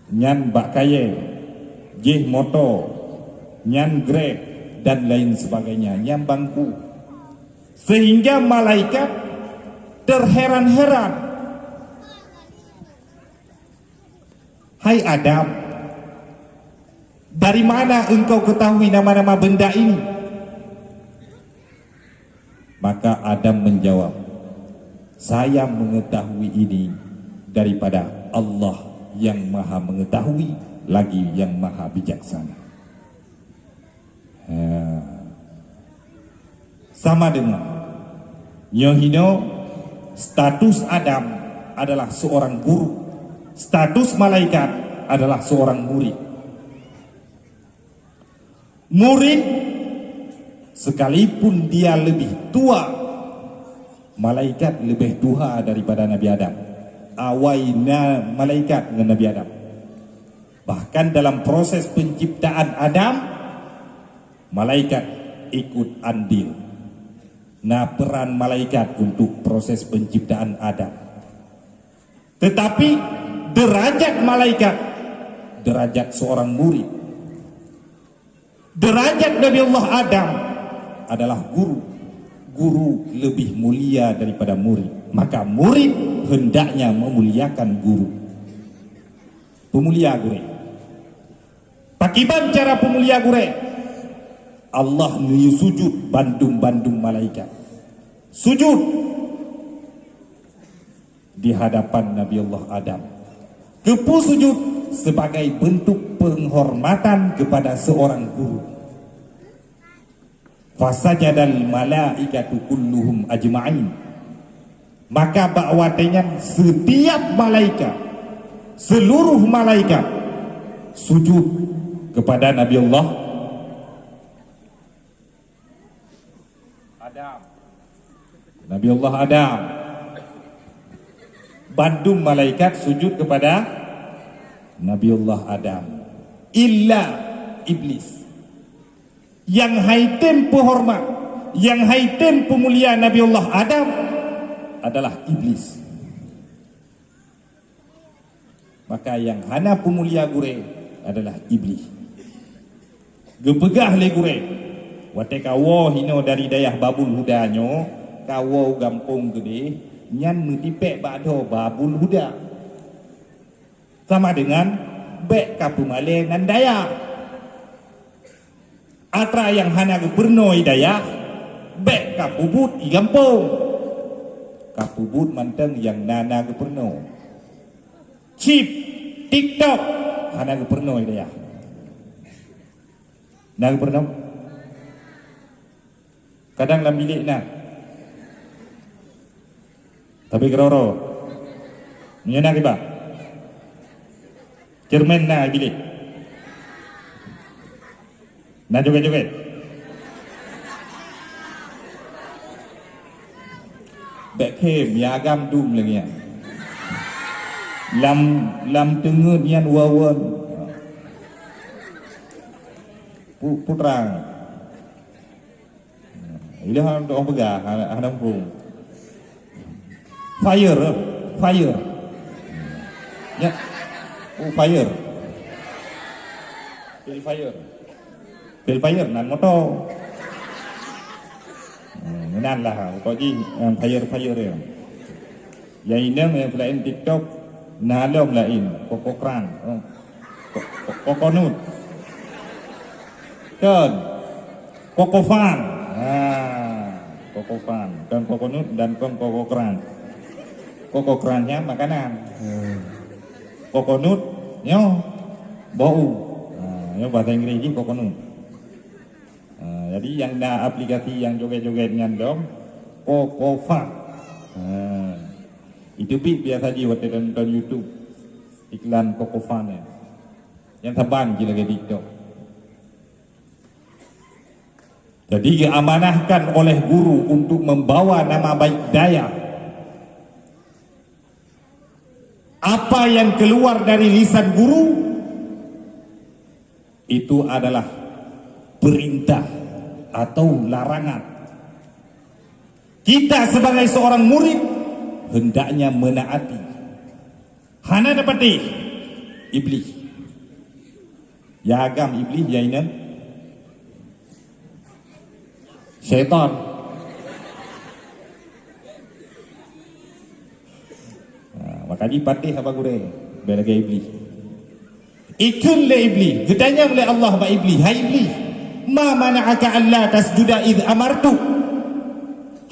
nyan bakaye, jih moto, nyan Grab dan lain sebagainya, nyan bangku. Sehingga malaikat terheran-heran, hai Adam, dari mana engkau ketahui nama-nama benda ini? Maka Adam menjawab, saya mengetahui ini daripada Allah yang maha mengetahui lagi yang maha bijaksana. Sama dengan Yohino, status Adam adalah seorang guru, status malaikat adalah seorang murid. Murid sekalipun dia lebih tua, malaikat lebih tua daripada Nabi Adam. Awaina malaikat dengan Nabi Adam. Bahkan dalam proses penciptaan Adam, malaikat ikut andil. Nah, peran malaikat untuk proses penciptaan Adam. Tetapi derajat malaikat, derajat seorang murid, derajat Nabiullah Adam adalah guru. Guru lebih mulia daripada murid. Maka murid hendaknya memuliakan guru. Pemulia guru. Pakiban cara pemulia guru. Allah ni sujud bandung-bandung malaikat. Sujud di hadapan Nabiullah Adam. Kepu sujud sebagai bentuk penghormatan kepada seorang guru. Fasajadal malaikatu kulluhum ajma'in. maka bakwatenya setiap malaikat, seluruh malaikat sujud kepada Nabi Allah Adam. Nabi Allah Adam. Bandung malaikat sujud kepada Nabi Allah Adam. Illa iblis. Yang haitin penghormat, yang haitin pemulia Nabi Allah Adam adalah iblis. Maka yang hana pemulia gure adalah iblis. Gepegah le gure. Wate kawo hino dari dayah babul hudanyo, kawo gampung gede, nyan medipek bado babul huda. Sama dengan bek kapu male nan daya. Atra yang hana gubernoi daya, bek kapubut i gampung. Kapubut manteng yang nana gubernoi. Chip, TikTok, hana gubernoi daya. Nak gubernoi? Kadang dalam bilik nak. Tapi keroro. Nyana kiba? Cermen na bilik. Nak joget-joget. Bek kem ya agam dum lagi ya. Lam tengut nian wawan. Putra. Ilah orang pegah, orang pung. Fire. Ya. Fire. Fire nan motor. Nan lah, kau ji fire ya. Yang ini yang lain TikTok, nalom lain, kokokran, kokonut, kan, kokofan. Kokofan dan kokonut dan kokokran. Kokokrannya makanan. Kokonut nyo bau. Nyo bahasa Inggris ini kokonut. Jadi yang ada aplikasi yang joget-joget nyandong kokofan. Itu biasa di waktu nonton YouTube iklan kokofan ya. Yang teban gila ke TikTok. Jadi diamanahkan oleh guru untuk membawa nama baik daya. Apa yang keluar dari lisan guru itu adalah perintah atau larangan. Kita sebagai seorang murid hendaknya menaati. Hana dapati iblis. Ya agam iblis ya ini. Syaitan. Maka dipatih apa gure belaga iblis. Ikun le iblis, gedanya oleh Allah ba iblis. Hai iblis, ma mana'aka alla tasjuda id amartu.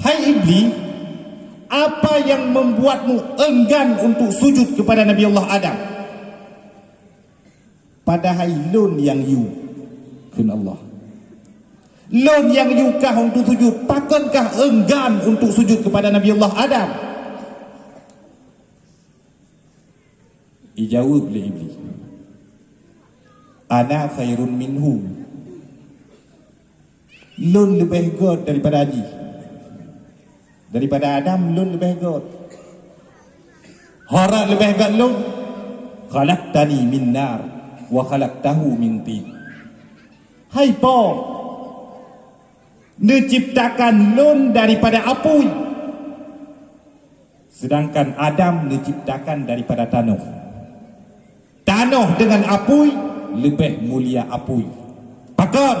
Hai iblis, apa yang membuatmu enggan untuk sujud kepada Nabi Allah Adam? Padahal lun yang you kun Allah. Lon yang yukah untuk sujud, pakankah enggan untuk sujud kepada Nabi Allah Adam? Dijawab oleh iblis. Ana khairun minhu. Lon lebih god daripada Haji. Daripada Adam, lon lebih god. Hara lebih god lon. Khalaqtani min nar wa khalaqtahu min tin. Hai po, diciptakan lun daripada api, sedangkan Adam diciptakan daripada tanah. Tanah dengan api lebih mulia api. Bahkan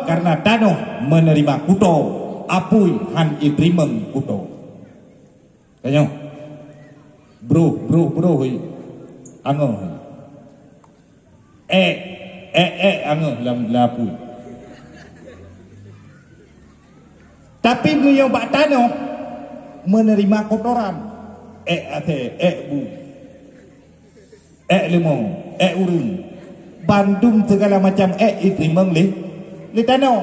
karena tanah menerima kuto, api han ibrimeng kuto. Tanya, bro, ango, ango lam lapu. Tapi menyobak tanah menerima kotoran. Bu. Lemong, urung. Bandung segala macam itu memang le tanah.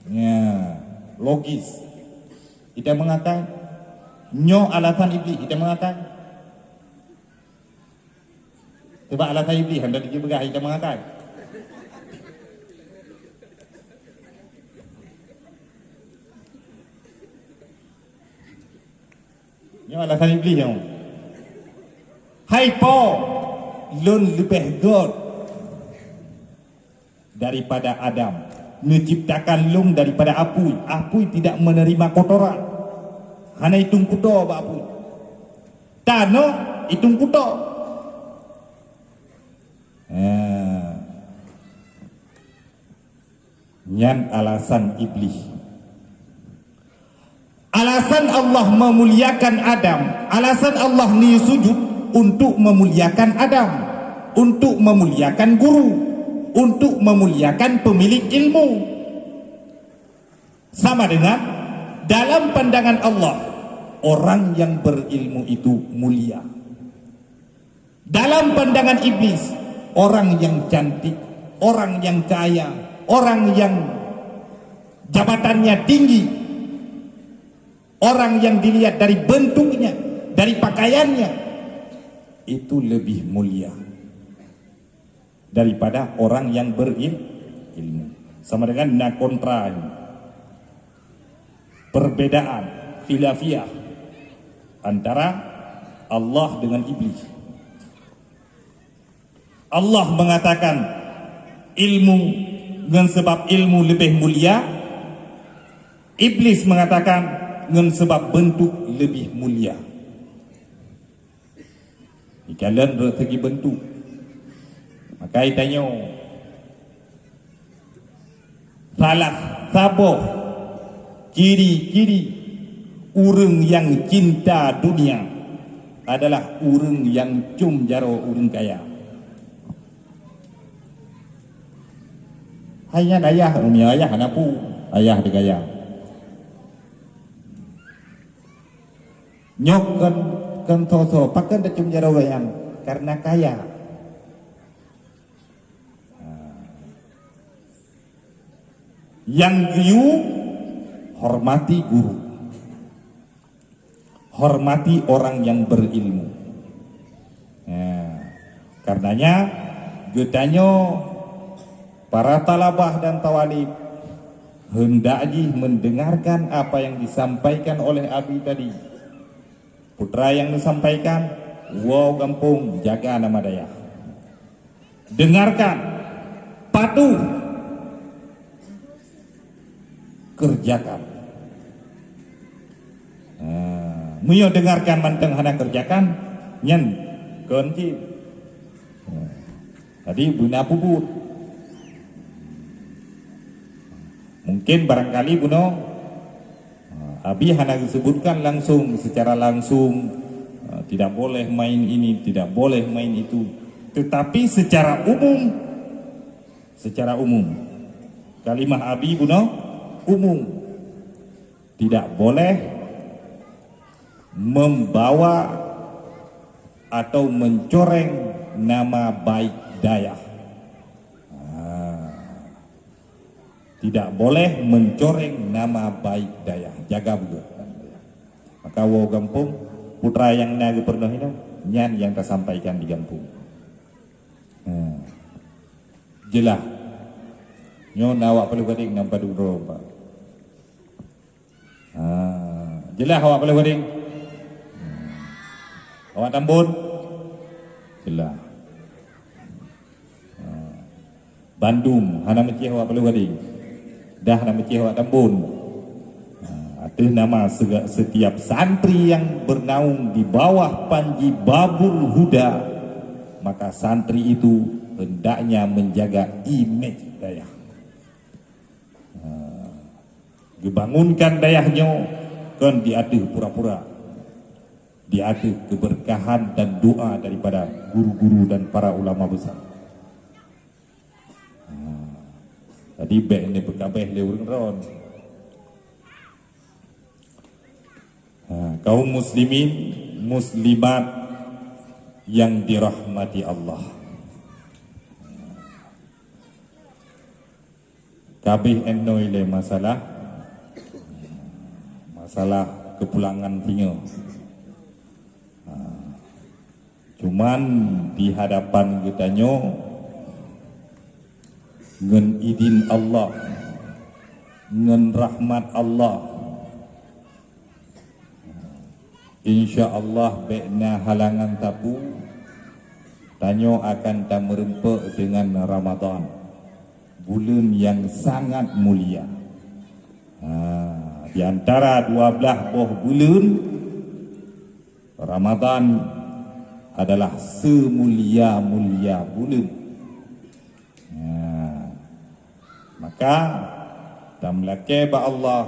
Ya, logis. Kita mengatakan Nyo alasan iblis kita mengatakan. Sebab alasan iblis hendak dijebegah kita mengatakan. Nyo alasan iblis nyo. Hai po, lun lebih god daripada Adam. Menciptakan lung daripada apui. Apui tidak menerima kotoran. Hana hitung kudo ba apui. Tano hitung kudo. Nyan alasan iblis. Alasan Allah memuliakan Adam, alasan Allah ni sujud untuk memuliakan Adam, untuk memuliakan guru, untuk memuliakan pemilik ilmu. Sama dengan dalam pandangan Allah, orang yang berilmu itu mulia. Dalam pandangan iblis, orang yang cantik, orang yang kaya, orang yang jabatannya tinggi, orang yang dilihat dari bentuknya, dari pakaiannya, itu lebih mulia daripada orang yang berilmu. Sama dengan nak kontra ini. Perbedaan khilafiyah antara Allah dengan iblis. Allah mengatakan ilmu dengan sebab ilmu lebih mulia. Iblis mengatakan dengan sebab bentuk lebih mulia. Kalian dari segi bentuk. Maka tanya salah saboh ciri-ciri urang yang cinta dunia adalah urang yang cum jaro urang kaya. Hanya ayah, umi ayah anapu, ayah digaya. Nyok kan soso, pakai dah cum jaro wayang karena kaya. Yang giu hormati guru, hormati orang yang berilmu. Karenanya getanyo para talabah dan tawalib hendaknya mendengarkan apa yang disampaikan oleh Abi tadi. Putra yang disampaikan, wow kampung jaga nama daya. Dengarkan, patuh, kerjakan. Muyo dengarkan manteng hana kerjakan, nyen kunci. Tadi buna puput. Mungkin barangkali buno Abi hana disebutkan langsung, secara langsung tidak boleh main ini, tidak boleh main itu. Tetapi secara umum kalimah Abi buno umum, tidak boleh membawa atau mencoreng nama baik daya. Tidak boleh mencoreng nama baik daya. Jaga betul. Maka wo gampung putra yang naga pernah ini nyan yang tersampaikan di gampung. Jelah. Nyo nawak perlu gading nampak dulu pak. Jelah awak perlu gading. Awak tambun. Jelah. Bandung hana meci awak perlu gading. Dah nama cik awak tambun. Ada nama setiap santri yang bernaung di bawah panji Babul Huda, maka santri itu hendaknya menjaga image daya. Dibangunkan dayahnya kan diaduh pura-pura, diaduh keberkahan dan doa daripada guru-guru dan para ulama besar. Tadi bek ni berkabeh le urang ron. Kaum muslimin, muslimat yang dirahmati Allah. Kabeh enoi le masalah kepulangan punya. Cuman di hadapan kitanya ngen izin Allah, ngen rahmat Allah, insya-Allah bekna halangan tapu tanyo akan tak merempak dengan Ramadan, bulan yang sangat mulia. Di antara 12 bulan, Ramadan adalah semulia-mulia bulan. Maka tamlake ba Allah,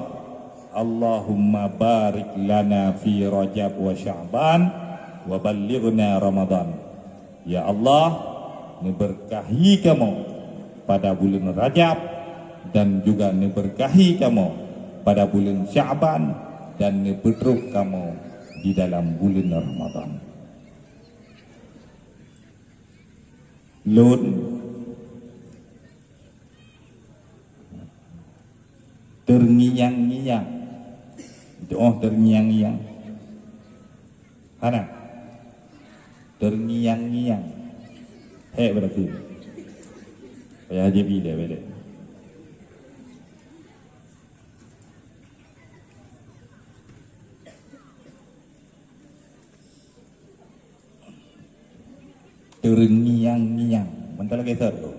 Allahumma barik lana fi Rajab wa Sya'ban wa ballighna Ramadan. Ya Allah, berkahi kamu pada bulan Rajab dan juga berkahi kamu pada bulan Sya'ban dan berteruk kamu di dalam bulan Ramadan. Lun terngiang-ngiang, terngiang-ngiang, mana? Terngiang-ngiang, berarti, saya aja bila balik. Terngiang-ngiang, bentar lagi tu.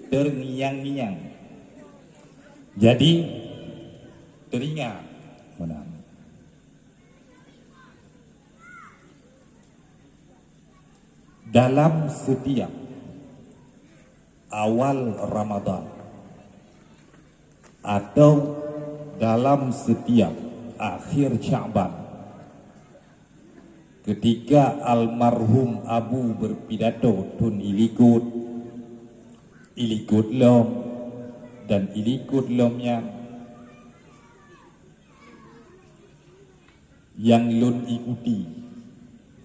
Terngiang-ngiang. Jadi teringat mana? Dalam setiap awal Ramadan atau dalam setiap akhir Sya'ban, ketika almarhum Abu berpidato tun ilikut lom dan ilikut lomnya yang lun ikuti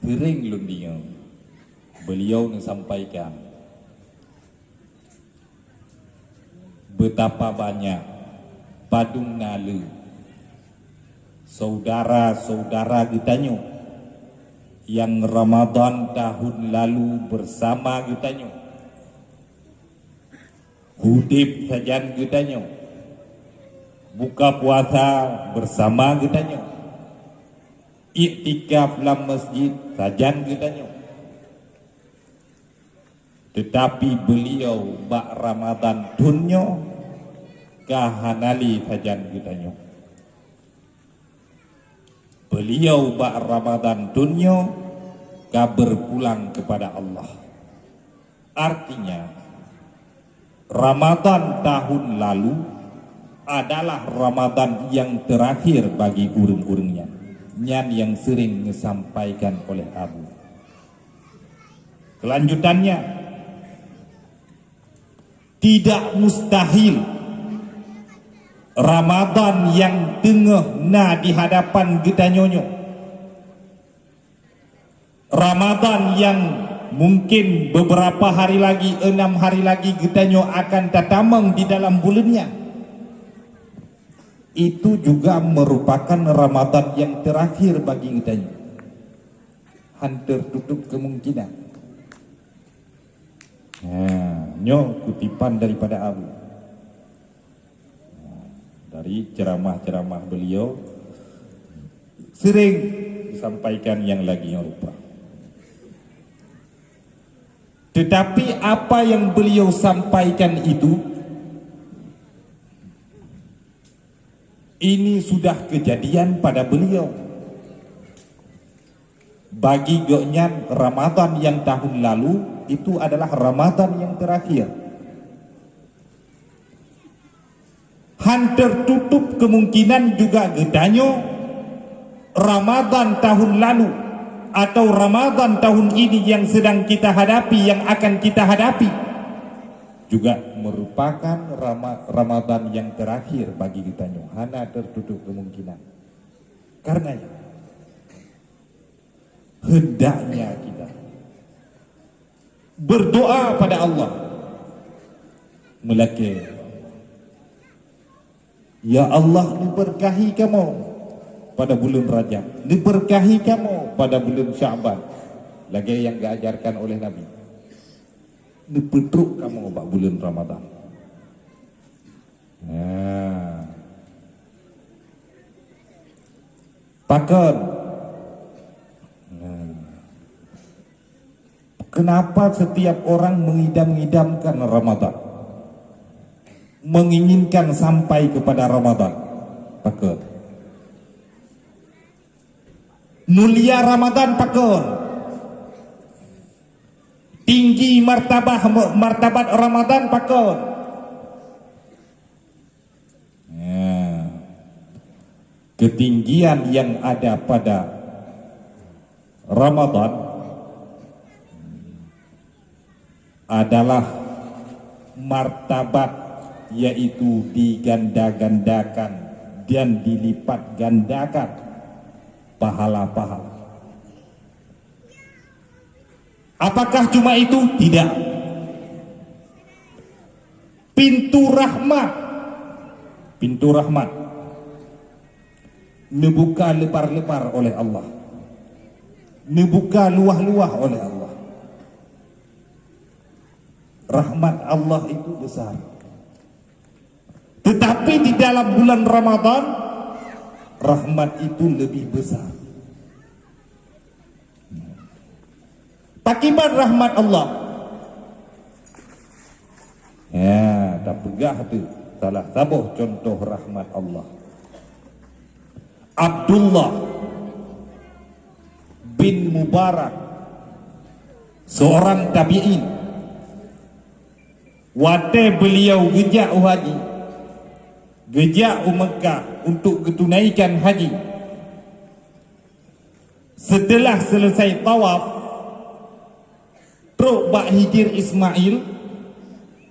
kering lun dia, beliau menyampaikan betapa banyak padung nalu saudara-saudara kitanya yang Ramadan tahun lalu bersama kitanya, hudib sajan kitanya, buka puasa bersama kitanya, iktikaf dalam masjid sajan kitanya. Tetapi beliau bak Ramadan tunyo kahanali sajan kitanya. Beliau bak Ramadan dunia ka berpulang kepada Allah. Artinya Ramadan tahun lalu adalah Ramadan yang terakhir bagi urung-urungnya, nyan yang sering disampaikan oleh Abu. Kelanjutannya, tidak mustahil Ramadan yang tengah na di hadapan kita nyonyo, Ramadan yang mungkin beberapa hari lagi, 6 hari lagi kita nyo akan tatamang di dalam bulannya, itu juga merupakan Ramadan yang terakhir bagi kita nyo. Hampir tutup kemungkinan. Nyo kutipan daripada Abu. Dari ceramah-ceramah beliau sering disampaikan yang lagi yang lupa. Tetapi apa yang beliau sampaikan itu, ini sudah kejadian pada beliau. Bagi goknya Ramadan yang tahun lalu itu adalah Ramadan yang terakhir. Hampir tutup kemungkinan juga gedanyo Ramadan tahun lalu atau Ramadan tahun ini yang sedang kita hadapi, yang akan kita hadapi, juga merupakan Ramadan yang terakhir bagi gedanyo. Hana tertutup kemungkinan. Karenanya hendaknya kita berdoa pada Allah, melaki, ya Allah, berkahi kamu pada bulan Rajab, diberkahi kamu pada bulan Syaban. Lagi yang diajarkan oleh Nabi, dipetruk kamu pada bulan Ramadan. Takkan kenapa setiap orang mengidam-idamkan Ramadan, menginginkan sampai kepada Ramadan? Takkan mulia Ramadan, takkan tinggi martabat Ramadan, takkan ketinggian yang ada pada Ramadan adalah martabat, yaitu diganda-gandakan dan dilipat gandakan pahala-pahala. Apakah cuma itu? Tidak. Pintu rahmat dibuka lebar-lebar oleh Allah, dibuka luah-luah oleh Allah. Rahmat Allah itu besar. Tetapi di dalam bulan Ramadan, rahmat itu lebih besar. Takiban rahmat Allah. Ya, tak pegah tu. Salah sabuh contoh rahmat Allah. Abdullah bin Mubarak, seorang tabi'in, wate beliau gejak haji, gejak Mekah untuk tunaikan haji. Setelah selesai tawaf, teruk bak hijir Ismail,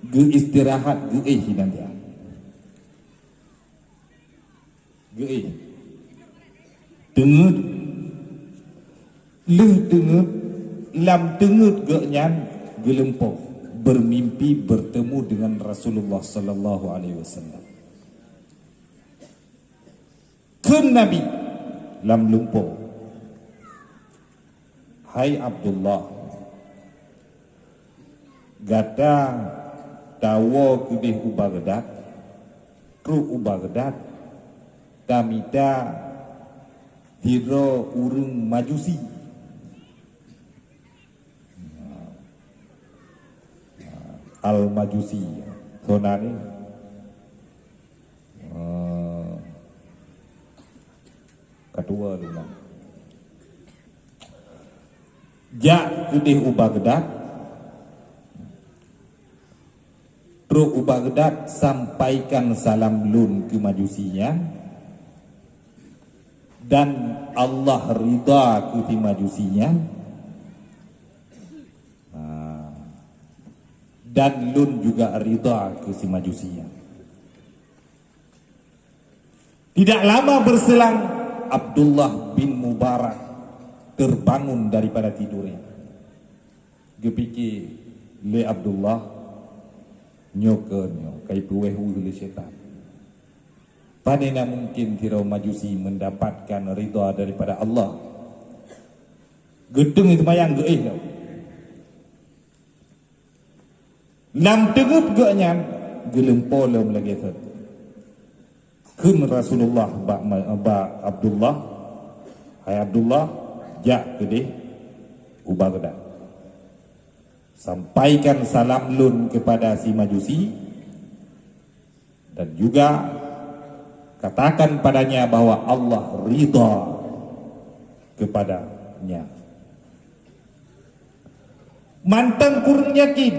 ge istirahat ge nanti. Ge dengut dengut lam dengut ge nyan gelempoh, bermimpi bertemu dengan Rasulullah sallallahu alaihi wasallam. Kun Nabi lam lumpuh, hai Abdullah, gata tawo kudih Baghdad, kru Baghdad, tamita hiro urung Majusi. Al-Majusi sonani kedua dulu. Jak kudih Baghdad, terus Baghdad sampaikan salam lun ke Majusinya, dan Allah ridha ke Majusinya, dan lun juga ridha ke si Majusinya. Tidak lama berselang, Abdullah bin Mubarak terbangun daripada tidurnya. Gepikir le Abdullah nyokenyo kai puwehu le setan. Padahal mungkin tirau Majusi mendapatkan ridha daripada Allah. Gedung itu mayang geih tau. Lam tegup ge'nya gelempo lem lagi tu. Kun Rasulullah ba Abdullah, hai Abdullah, jak kedih Baghdad. Sampaikan salam lun kepada si Majusi, dan juga katakan padanya bahwa Allah ridha kepadanya. Mantang kurang yakin,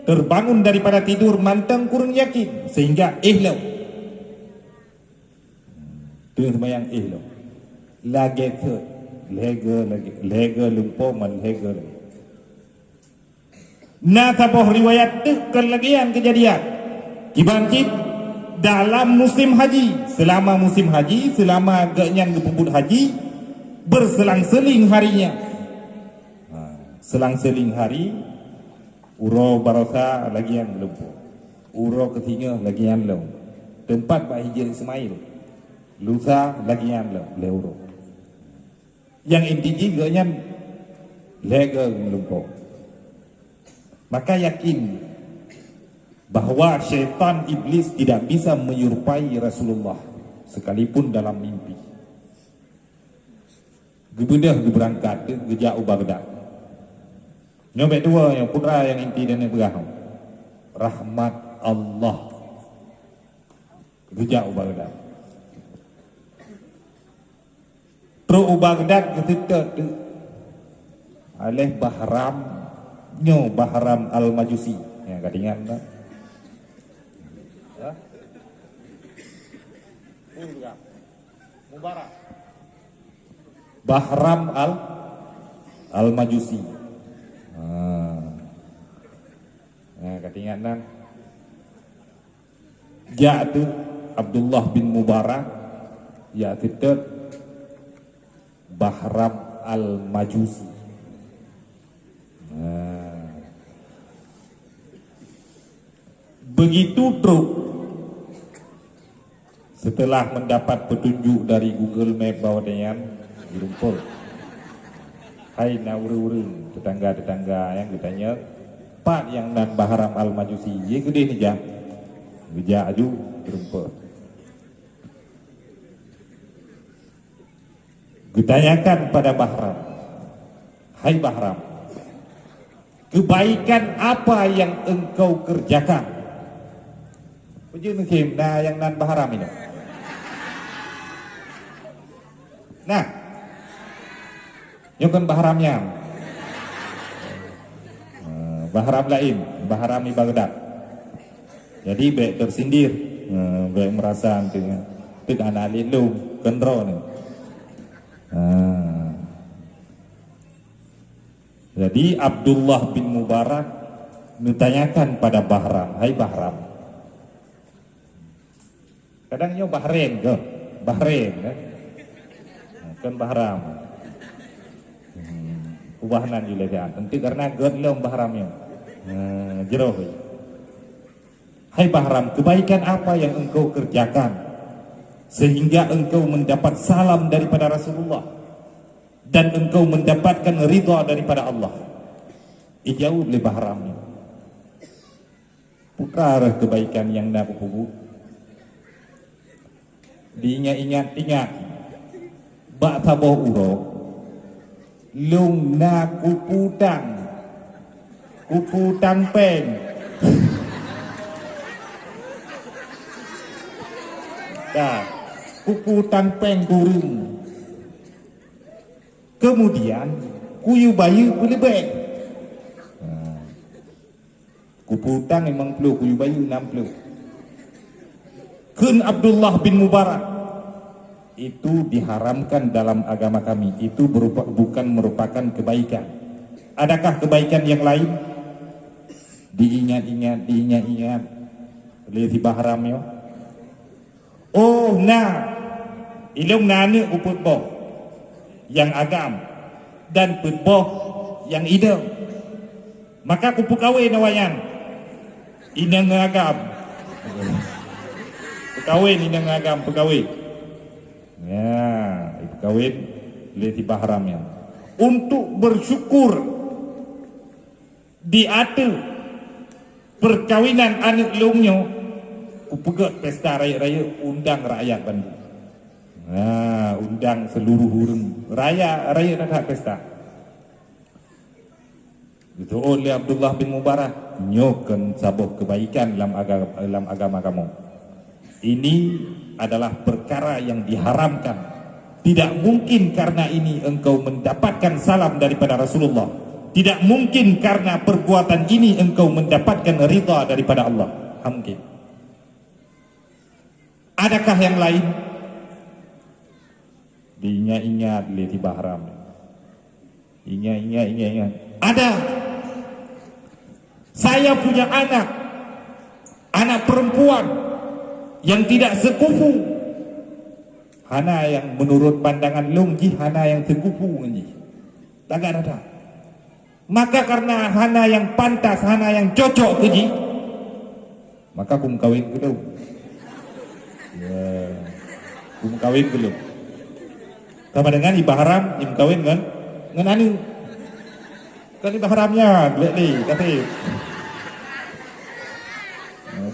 terbangun daripada tidur mantang kurang yakin, sehingga ihlau. Tuan sembahyang ihlau. Lagi ke lega lumpuh man lega. Nah, tapoh riwayat tu kelagian kejadian. Kibangkit dalam musim haji, selama musim haji, selama genyan gepubut haji, berselang-seling harinya. Selang-seling hari, uro barasa lagi yang lumpuh, uro ketiga lagi yang lom. Tempat Pak Hijir Ismail, lusa lagi yang leuro. Yang inti juga yang lega melumpuh. Maka yakin bahwa syaitan iblis tidak bisa menyerupai Rasulullah sekalipun dalam mimpi. Gebedah berangkat ke jauh Baghdad. Nyobek dua yang putra yang inti dan yang beraham. Rahmat Allah ke jauh Baghdad. Terus Baghdad ketika oleh Bahram Al-Majusi. Ya, kadingan tak? Ya? Mubarak. Bahram Al-Majusi. Ya, kadingan tak? Yaitu Abdullah bin Mubarak, yaitu Bahram Al-Majusi. Begitu truk setelah mendapat petunjuk dari Google Map bahwa dengan dirumpul. Hai nauru-uru tetangga-tetangga yang ditanya, Pak yang nan Bahram Al-Majusi, ye gede nih jam. Gejak aju dirumpul. Ditanyakan pada Bahram, hai Bahram, kebaikan apa yang engkau kerjakan? Puji mungkin, nah yang nan Bahram ini. Nah, yang kan Bahramnya, Bahram lain, Bahram di Baghdad. Jadi baik tersindir, baik merasa dengan tidak anak lindung, kendro nih. Jadi Abdullah bin Mubarak menanyakan pada Bahram, hai Bahram, kadangnya Bahrain ke Bahrain kan Bahram ubahnan juga tentu karena godlom Bahramnya jeroh. Hai Bahram, kebaikan apa yang engkau kerjakan sehingga engkau mendapat salam daripada Rasulullah dan engkau mendapatkan ridha daripada Allah? Ijauh oleh Bahram, putra kebaikan yang nak pugu diingat-ingat bak taboh uro lung na kuputang peng dah kuputang peng kurung, kemudian kuyu bayu kulebek. Kuputang memang perlu, kuyu bayu 60. Kun Abdullah bin Mubarak, itu diharamkan dalam agama kami. Itu bukan merupakan kebaikan. Adakah kebaikan yang lain? Diingat-ingat oleh si Bahram yo. Oh nah, ilung nani uput boh yang agam dan put boh yang ide. Maka kupu kawin nawayan inang agam. Pekawin ini ngagam pekawin. Ya, pekawin leti Bahramnya. Untuk bersyukur di atas perkawinan anak lungnya, kupegat pesta raya-raya undang rakyat Bandung. Nah, undang seluruh hurun raya nak pesta. Itu oleh Abdullah bin Mubarak nyokan sabuh kebaikan dalam agama kamu. Ini adalah perkara yang diharamkan. Tidak mungkin karena ini engkau mendapatkan salam daripada Rasulullah. Tidak mungkin karena perbuatan ini engkau mendapatkan ridha daripada Allah. Mungkin. Adakah yang lain? Diingat-ingat leti Bahram. Ingat. Ada. Saya punya anak perempuan yang tidak sekufu. Hana yang menurut pandangan lungji, hana yang sekufu ngi. Tak ada. Maka karena hana yang pantas, hana yang cocok keji, maka kum kawin kedua. Ya. kawin belum. Sama dengan iba haram, kawin kan? Ngan anu. Kan iba haramnya, duit ni, kata.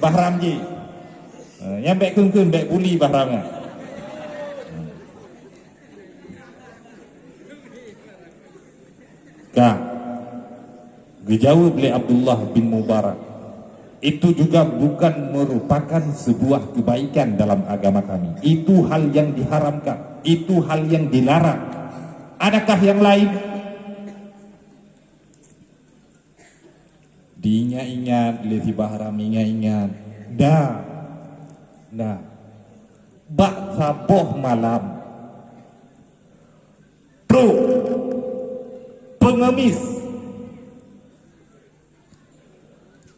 Bahram je. Yang baik kun baik buli bahramnya. Kak, dijawab oleh Abdullah bin Mubarak, itu juga bukan merupakan sebuah kebaikan dalam agama kami. Itu hal yang diharamkan, itu hal yang dilarang. Adakah yang lain? Diingat-ingat, leti bahram ingat-ingat. Nah, bak saboh malam. Pro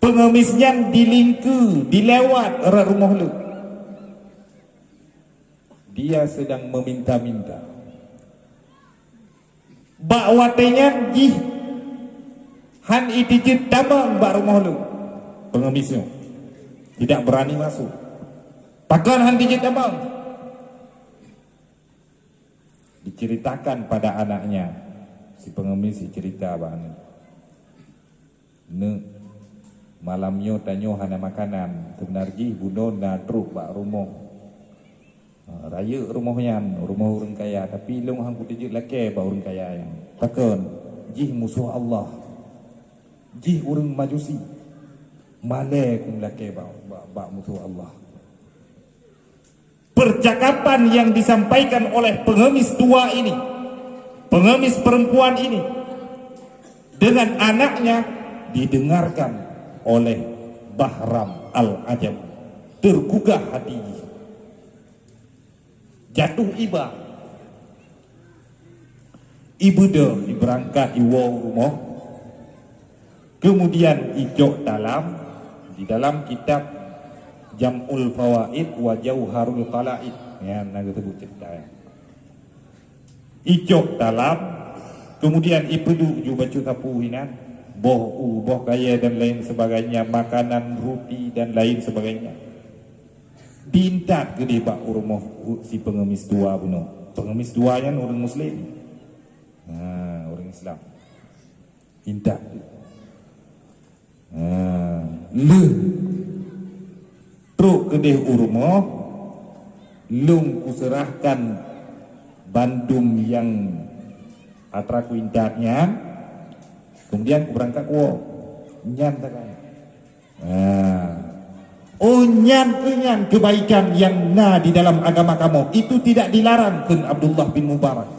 pengemis yang dilingku, dilewat orang rumah lu. Dia sedang meminta-minta. Bak watenya jih han itijit tabang bak rumah lu. Pengemisnya tidak berani masuk. Pakan han dijit tabang. Diceritakan pada anaknya. Si pengemis si cerita abang ne malamnya tanyo hana makanan sebenarnya buno na truk bak rumah raya rumahnya rumah orang kaya tapi long hang putih laki bak orang kaya yang takkan jih musuh Allah jih orang majusi malek laki bak musuh Allah. Percakapan yang disampaikan oleh pengemis tua ini, pengemis perempuan ini dengan anaknya didengarkan oleh Bahram Al-Ajam. Tergugah hati, jatuh iba. Ibu dah berangkat iwa rumah. Kemudian ijok di dalam kitab Jam'ul Fawaid wa Jauharul Qala'id, ya naga sebut cerita ya. Ijok dalam, kemudian ipedu juga baca tapu hinan, boh kaya dan lain sebagainya, makanan roti dan lain sebagainya. Diintat ke dia bak rumah si pengemis tua buno. Pengemis tua yang orang Muslim, orang Islam. Intat. Truk ke dia rumah, lung kuserahkan bandung yang atraku intatnya, kemudian ku berangkat ku nyan tak kaya. Nyan kebaikan yang di dalam agama kamu itu tidak dilarang kan Abdullah bin Mubarak.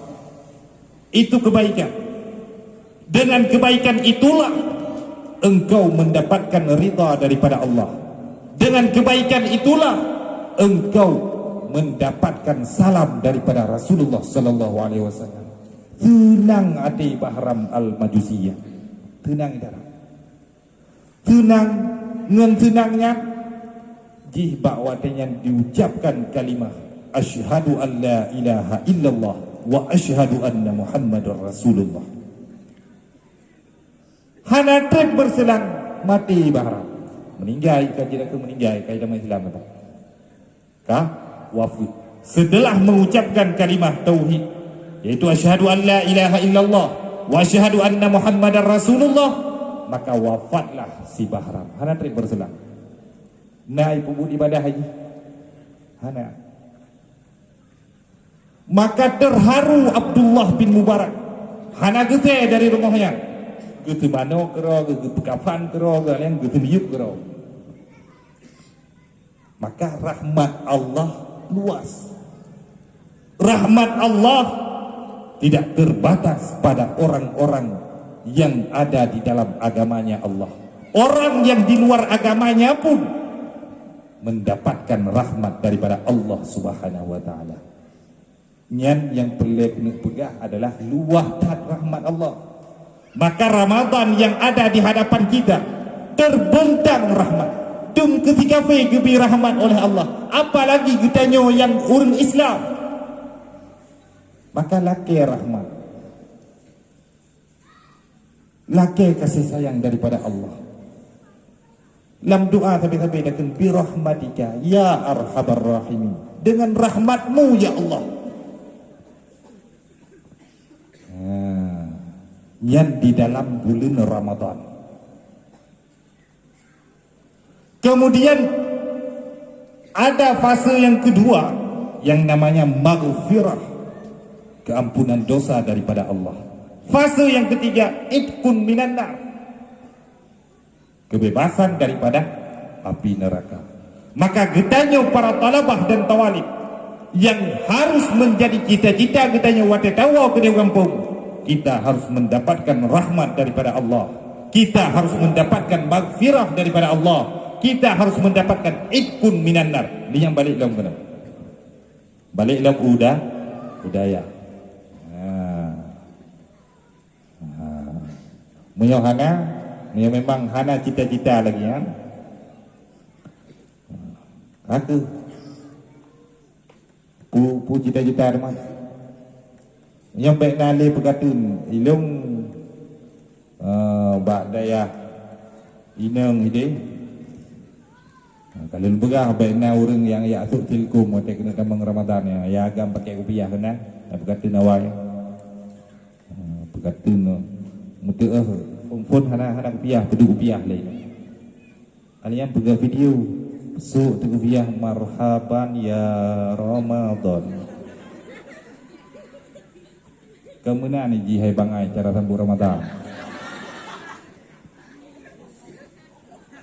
Itu kebaikan. Dengan kebaikan itulah engkau mendapatkan ridha daripada Allah. Dengan kebaikan itulah engkau mendapatkan salam daripada Rasulullah sallallahu alaihi wasallam. Tenang hati Bahram Al-Majusiyah. Tenang darah. Tenang ngan tenangnya jih bakwatnya diucapkan kalimah asyhadu an la ilaha illallah wa asyhadu anna Muhammadar Rasulullah. Hana trek berselang mati Bahram. Meninggal kajian aku meninggal kaidah Islam apa? Kah? Wafat. Setelah mengucapkan kalimah tauhid yaitu asyhadu an la ilaha illallah wa asyhadu anna Muhammadar Rasulullah, maka wafatlah si Bahram. Hana trek berselang. Naik pubut ibadah haji. Hana. Maka terharu Abdullah bin Mubarak. Hana gete dari rumahnya. Gitu mano kero, gitu kafan kero, kalian gitu miyuk kero. Maka rahmat Allah luas. Rahmat Allah tidak terbatas pada orang-orang yang ada di dalam agamanya Allah. Orang yang di luar agamanya pun mendapatkan rahmat daripada Allah Subhanahu wa taala. Nyan yang perlu kena pegang adalah luah rahmat Allah. Maka Ramadan yang ada di hadapan kita terbentang rahmat. Tum ketika gebi rahmat oleh Allah. Apalagi kitanya yang orang Islam. Maka laki rahmat. Laki kasih sayang daripada Allah. Dalam doa tapi dakun bi rahmatika ya arhamar rahimin. dengan rahmat-Mu ya Allah. Yang di dalam bulan Ramadan. Kemudian ada fase yang kedua yang namanya maghfirah, keampunan dosa daripada Allah. Fase yang ketiga, itqun minan nar, kebebasan daripada api neraka. Maka getanya para talabah dan tawalib yang harus menjadi cita-cita getanya watetawa ke kampung, kita harus mendapatkan rahmat daripada Allah, kita harus mendapatkan maghfirah daripada Allah, kita harus mendapatkan itqun minan nar. Ni yang balik dalam kena, balik dalam budaya. Menyo hana, menyo memang hana cita-cita lagi kan. Aku pu cita-cita ada mana? Yang baik nali perkatun ilung bak daya inang ide. Kalau berah baik na orang yang ya asuk tilkum mate kena tambang Ramadan ya agam pakai kopiah kena perkatun awal. Perkatun mutu pun hana kopiah pedu kopiah lain. Kalian pegang video su tu kopiah marhaban ya Ramadan. Kemana ni jihai bangai cara sambut Ramadan.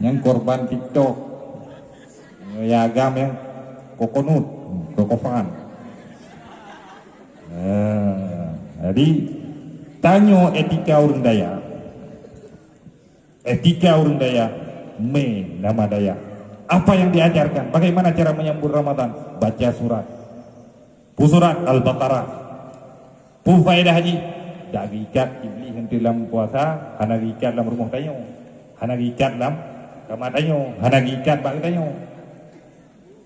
Yang korban TikTok, ya agam yang kokonut, kokofan. Jadi tanya etika orang daya. Etika orang daya, nama daya. Apa yang diajarkan? Bagaimana cara menyambut Ramadan? Baca surat. Surat Al-Baqarah. Faedah haji. Tak gikat iblis yang dalam puasa, hana gikat dalam rumah tayo. Hana gikat dalam kamar tayo. Hana gikat bak tayo.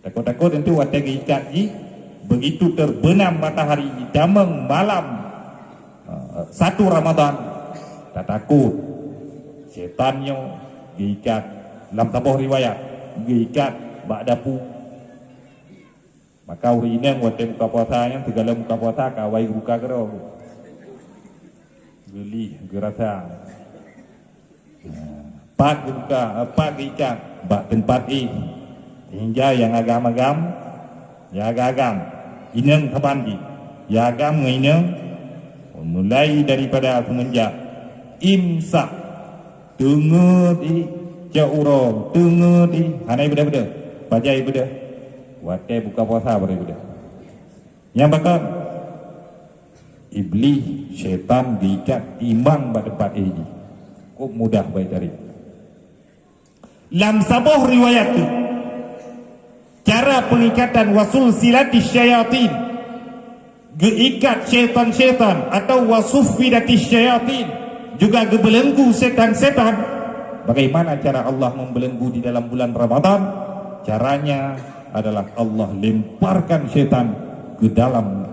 Takut-takut tentu ada gikat ji. Begitu terbenam matahari damang malam 1 Ramadan, tak takut setannya gikat. Dalam tabuh riwayat gikat bak dapu. Maka urinang wate muka puasanya segala muka puasa kawai buka kero. Geli gerasa. Pak buka pak gikat bak tempat hingga yang agam-agam ya agam inang kabandi ya agam inang mulai daripada semenjak imsak tengah di jauro tengah di hanai beda-beda bajai beda watai buka puasa beda-beda yang bakal iblis syaitan diikat imang pada tempat ini kok mudah baik dari lam sabuh riwayat tu cara pengikatan wasul silati syayatin, geikat syaitan-syaitan atau wasufidati syayatin, juga gebelenggu setan-setan. Bagaimana cara Allah membelenggu di dalam bulan Ramadan? Caranya adalah Allah lemparkan syaitan ke dalam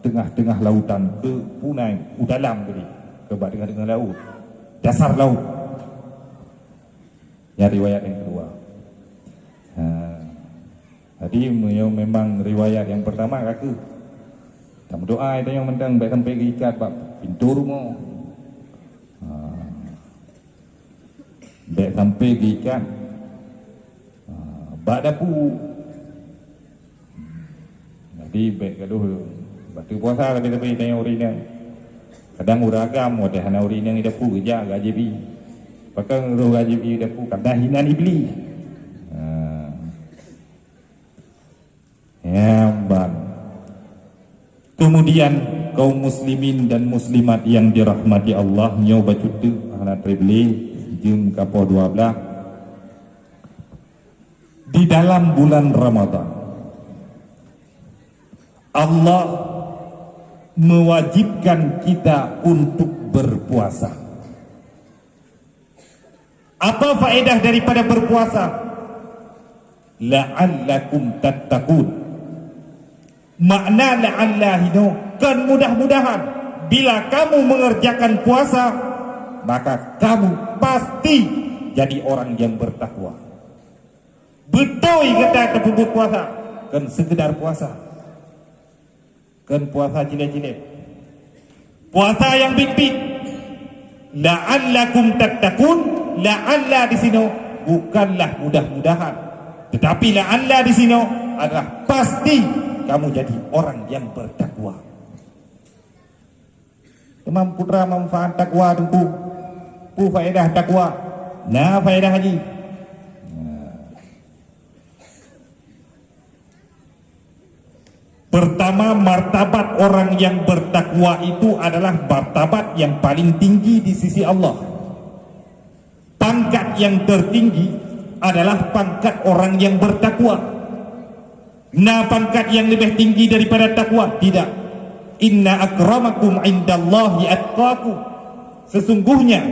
tengah-tengah lautan, ke punai dalam tadi, ke tengah-tengah laut, dasar laut. Ya riwayat yang kedua. Tadi memang riwayat yang pertama kaki. Kamu doa itu yang mendang baik sampai ikat bab pintu rumah. Baik sampai ikat. Bak dapu. Jadi baik gaduh. Batu puasa kali tapi tanya urinang. Kadang uragam ada hana urinang dapu kerja gajibi. Pakang ro gajibi dapu kadang hinan iblis. Hebat. Kemudian kaum muslimin dan muslimat yang dirahmati Allah nyoba cuti anak tribli jum kapo 12 di dalam bulan Ramadan Allah mewajibkan kita untuk berpuasa. Apa faedah daripada berpuasa? La'allakum tattaqun. Makna la'allahu kan mudah-mudahan bila kamu mengerjakan puasa maka kamu pasti jadi orang yang bertakwa. Betul kata tersebut puasa. kan sekedar puasa, kan puasa cilik-cilik, puasa yang big-big. La'allakum tattaqun, la'alla di sini bukanlah mudah-mudahan, tetapi la'alla di sini adalah pasti kamu jadi orang yang bertakwa. Teman putra manfaat takwa tu pu faedah takwa. Nah faedah haji. Pertama, martabat orang yang bertakwa itu adalah martabat yang paling tinggi di sisi Allah. Pangkat yang tertinggi adalah pangkat orang yang bertakwa. Nah, pangkat yang lebih tinggi daripada takwa? Tidak. Inna akramakum indallahi atqakum. Sesungguhnya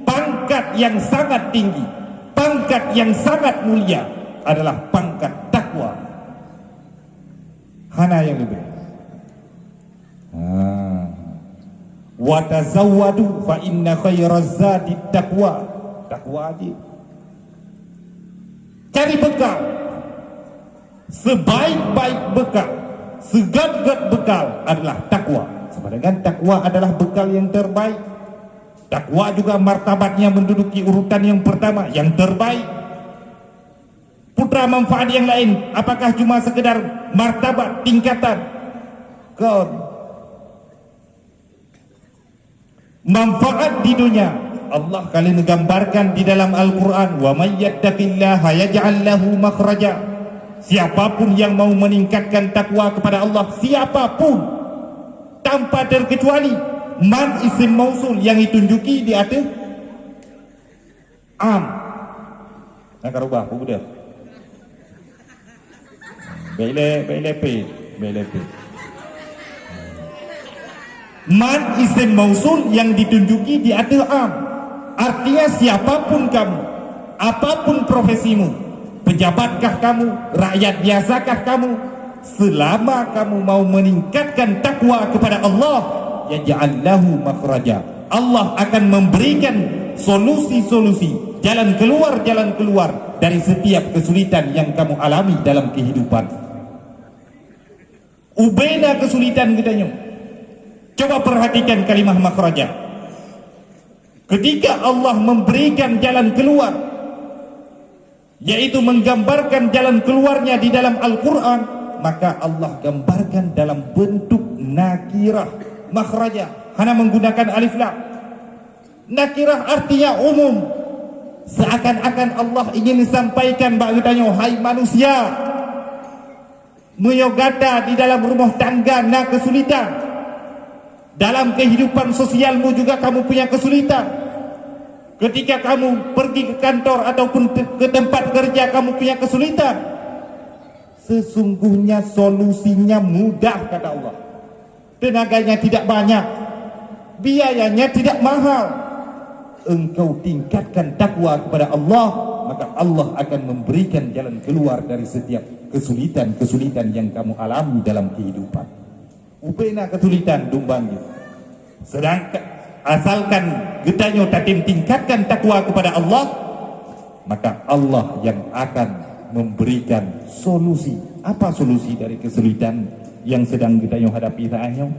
pangkat yang sangat tinggi, pangkat yang sangat mulia adalah pangkat takwa. Hana yang lebih. Wa tazawwadu fa inna khairaz zadi taqwa. Takwa aja. Cari bekal. Sebaik-baik bekal, segad-gad bekal adalah takwa. Sebenarnya takwa adalah bekal yang terbaik. Takwa juga martabatnya menduduki urutan yang pertama, yang terbaik. Putra manfaat yang lain, apakah cuma sekedar martabat, tingkatan? Manfaat di dunia, Allah kali menggambarkan di dalam Al-Quran, wa may yattaqillaha yaj'al lahu makhraja. Siapapun yang mau meningkatkan takwa kepada Allah, siapapun tanpa terkecuali, man isim mausul yang ditunjuki di atas am. Nak rubah apa budak? Bele p. Man isim mausul yang ditunjuki di atas am. Artinya siapapun kamu, apapun profesimu, pejabatkah kamu, rakyat biasakah kamu, selama kamu mau meningkatkan takwa kepada Allah, yaj'al lahu makhraja. Allah akan memberikan solusi-solusi, jalan keluar dari setiap kesulitan yang kamu alami dalam kehidupan. Ubena kesulitan katanya. Coba perhatikan kalimah makhraja. Ketika Allah memberikan jalan keluar, yaitu menggambarkan jalan keluarnya di dalam Al-Quran, maka Allah gambarkan dalam bentuk nakirah makhraja, hanya menggunakan alif lam. Nakirah artinya umum, seakan-akan Allah ingin sampaikan bagusnya, hai manusia, meyogata di dalam rumah tangga na kesulitan, dalam kehidupan sosialmu juga kamu punya kesulitan. Ketika kamu pergi ke kantor ataupun ke tempat kerja kamu punya kesulitan, sesungguhnya solusinya mudah, kata Allah. Tenaganya tidak banyak, biayanya tidak mahal. Engkau tingkatkan takwa kepada Allah, maka Allah akan memberikan jalan keluar dari setiap kesulitan-kesulitan yang kamu alami dalam kehidupan. Upena kesulitan dumbangnya. Sedangkan asalkan gedanyo tatim tingkatkan takwa kepada Allah, maka Allah yang akan memberikan solusi. Apa solusi dari kesulitan yang sedang gedanyo hadapi saatnya?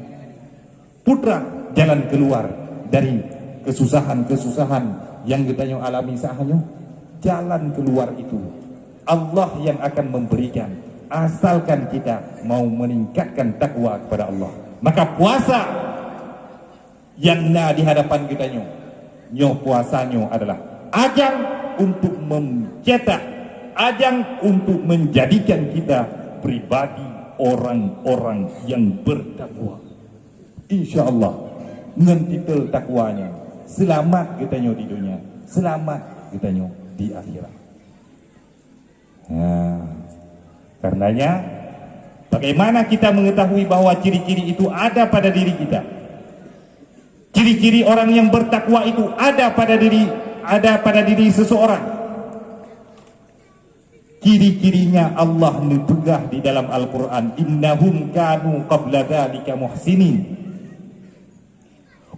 Putra jalan keluar dari kesusahan-kesusahan yang gedanyo alami saatnya. Jalan keluar itu Allah yang akan memberikan, asalkan kita mau meningkatkan takwa kepada Allah. Maka puasa yang di hadapan kita puasanya adalah ajang untuk mencetak, ajang untuk menjadikan kita pribadi orang-orang yang bertakwa. InsyaAllah dengan titel takwanya selamat kita di dunia, selamat kita di akhirat. Karenanya bagaimana kita mengetahui bahwa ciri-ciri itu ada pada diri kita? Ciri-ciri orang yang bertakwa itu ada pada diri seseorang. Ciri-cirinya Allah menegah di dalam Al-Quran, innahum kanu qabla dzalika muhsinin.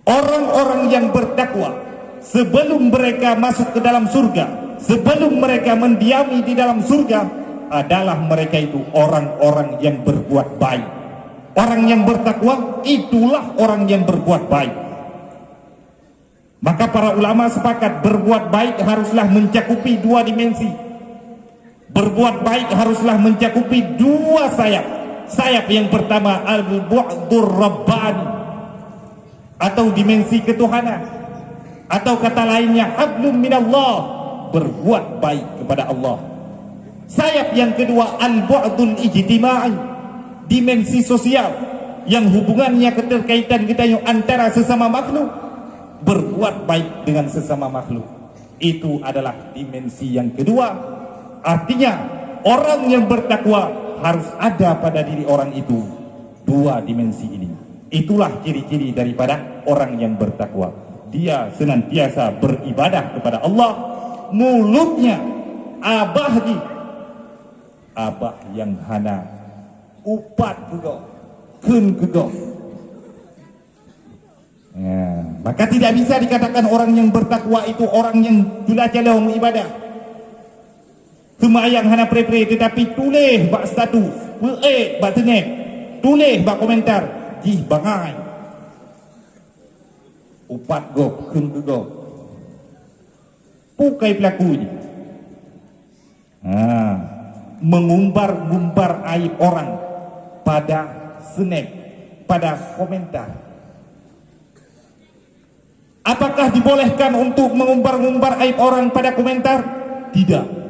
Orang-orang yang bertakwa sebelum mereka masuk ke dalam surga, sebelum mereka mendiami di dalam surga, adalah mereka itu orang-orang yang berbuat baik. Orang yang bertakwa itulah orang yang berbuat baik. Maka para ulama sepakat berbuat baik haruslah mencakupi dua dimensi. Berbuat baik haruslah mencakupi dua sayap. Sayap yang pertama al-bu'dur rabbani, atau dimensi ketuhanan, atau kata lainnya hablum minallah, berbuat baik kepada Allah. Sayap yang kedua al-bu'dul ijtima'i, dimensi sosial yang hubungannya keterkaitan kita antara sesama makhluk, berbuat baik dengan sesama makhluk. Itu adalah dimensi yang kedua. Artinya orang yang bertakwa harus ada pada diri orang itu dua dimensi ini. Itulah ciri-ciri daripada orang yang bertakwa. Dia senantiasa beribadah kepada Allah, mulutnya abahdi, abah yang hana upat juga kun juga. Ya, maka tidak bisa dikatakan orang yang bertakwa itu orang yang jula-jala ibadah. Semayang hana pre-pre tetapi tulis bak status, bak tenek, tulis bak komentar, jih bangai. Upat go, kun go. Pukai pelaku ini. Mengumbar-ngumbar aib orang pada snack, pada komentar. Apakah dibolehkan untuk mengumbar-ngumbar aib orang pada komentar? Tidak.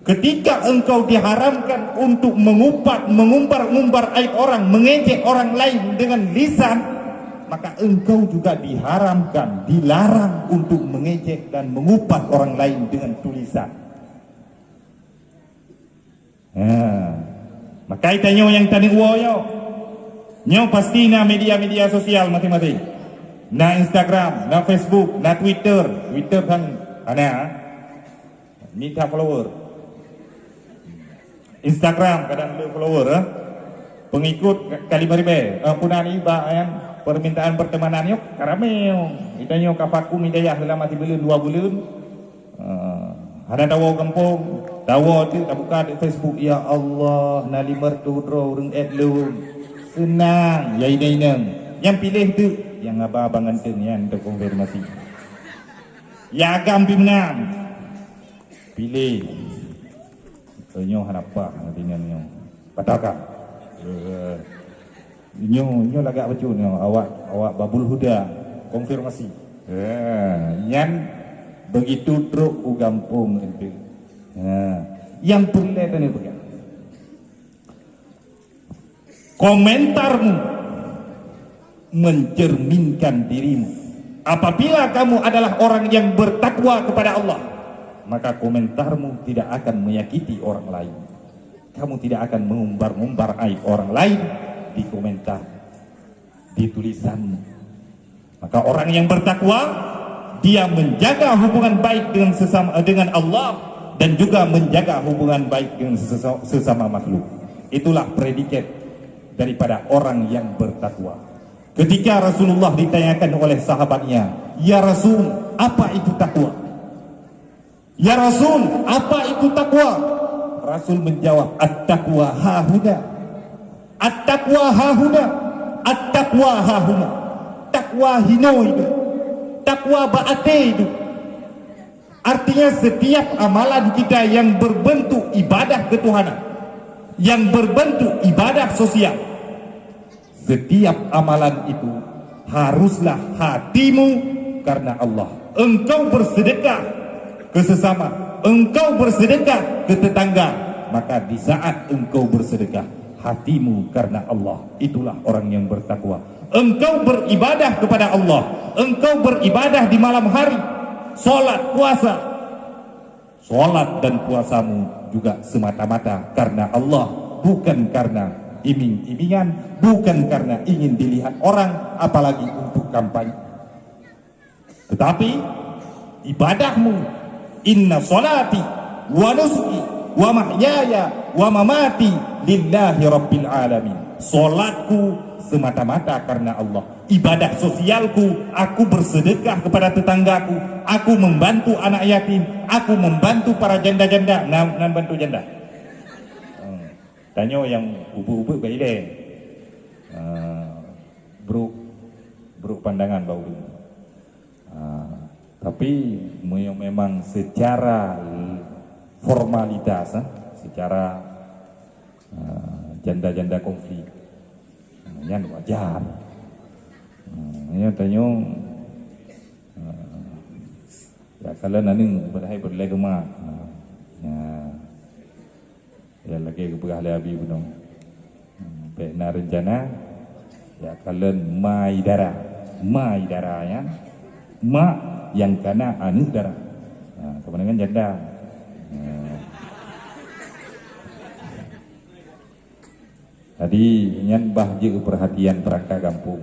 Ketika engkau diharamkan untuk mengumbar-ngumbar aib orang, mengejek orang lain dengan lisan, maka engkau juga diharamkan, dilarang untuk mengejek dan mengupat orang lain dengan tulisan. Maka itanyo yang tadi uoyo, nyo pasti na media-media sosial mati-mati, na Instagram, na Facebook, na Twitter kan ana minta follower. Instagram kadang ada follower, pengikut kali beribe, punani ba yang permintaan pertemanan yuk karameo, itanyo kapaku midayah dalam mati bulan 2 bulan, ada dawo kampung, dawo tu tak buka di Facebook, ya Allah nali mertu dro urang lu senang, ya ini yang pilih tu, yang abang anteng yang untuk konfirmasi, ya agam bimnam, pilih. Nyo hanapa nantinya nyo katakan nyo lagak baju nyo awak babul huda konfirmasi yang begitu truk u gampung itu yang boleh tadi begitu komentarmu mencerminkan dirimu. Apabila kamu adalah orang yang bertakwa kepada Allah, maka komentarmu tidak akan menyakiti orang lain. Kamu tidak akan mengumbar-ngumbar aib orang lain di komentar, di tulisanmu. Maka orang yang bertakwa, dia menjaga hubungan baik dengan Allah dan juga menjaga hubungan baik dengan sesama makhluk. Itulah predikat daripada orang yang bertakwa. Ketika Rasulullah ditanyakan oleh sahabatnya, "Ya Rasul, apa itu takwa?" "Ya Rasul, apa itu takwa?" Rasul menjawab, "At-taqwa hahuna. At-taqwa hahuna. At-taqwa hahuna." Takwa hino itu. Takwa ba'ate itu. Artinya setiap amalan kita yang berbentuk ibadah ketuhanan, yang berbentuk ibadah sosial, setiap amalan itu haruslah hatimu karena Allah. Engkau bersedekah ke sesama, engkau bersedekah ke tetangga, maka di saat engkau bersedekah, hatimu karena Allah. Itulah orang yang bertakwa. Engkau beribadah kepada Allah, engkau beribadah di malam hari, solat, puasa. Solat dan puasamu juga semata-mata karena Allah, bukan karena iming-imingan, bukan karena ingin dilihat orang, apalagi untuk kampanye. Tetapi ibadahmu, inna salati wa nusuki wa mahyaya wa mamati lillahi rabbil alamin. Salatku semata-mata karena Allah. Ibadah sosialku, aku bersedekah kepada tetanggaku, aku membantu anak yatim, aku membantu para janda-janda. Nan bantu janda. Tanya yang ubuk-ubuk kat ile. Beruk pandangan bau. Tapi yang memang secara formalitas, secara janda-janda konflik, yang wajar. Yang tanya, ya kalau nanti berlai rumah, ya lagi keberah lebih gunung. Pena rencana, ya kalau mai darah ya, mak yang kena anu darah. Kemudian janda. Tadi nyan bahje perhatian perangkat kampung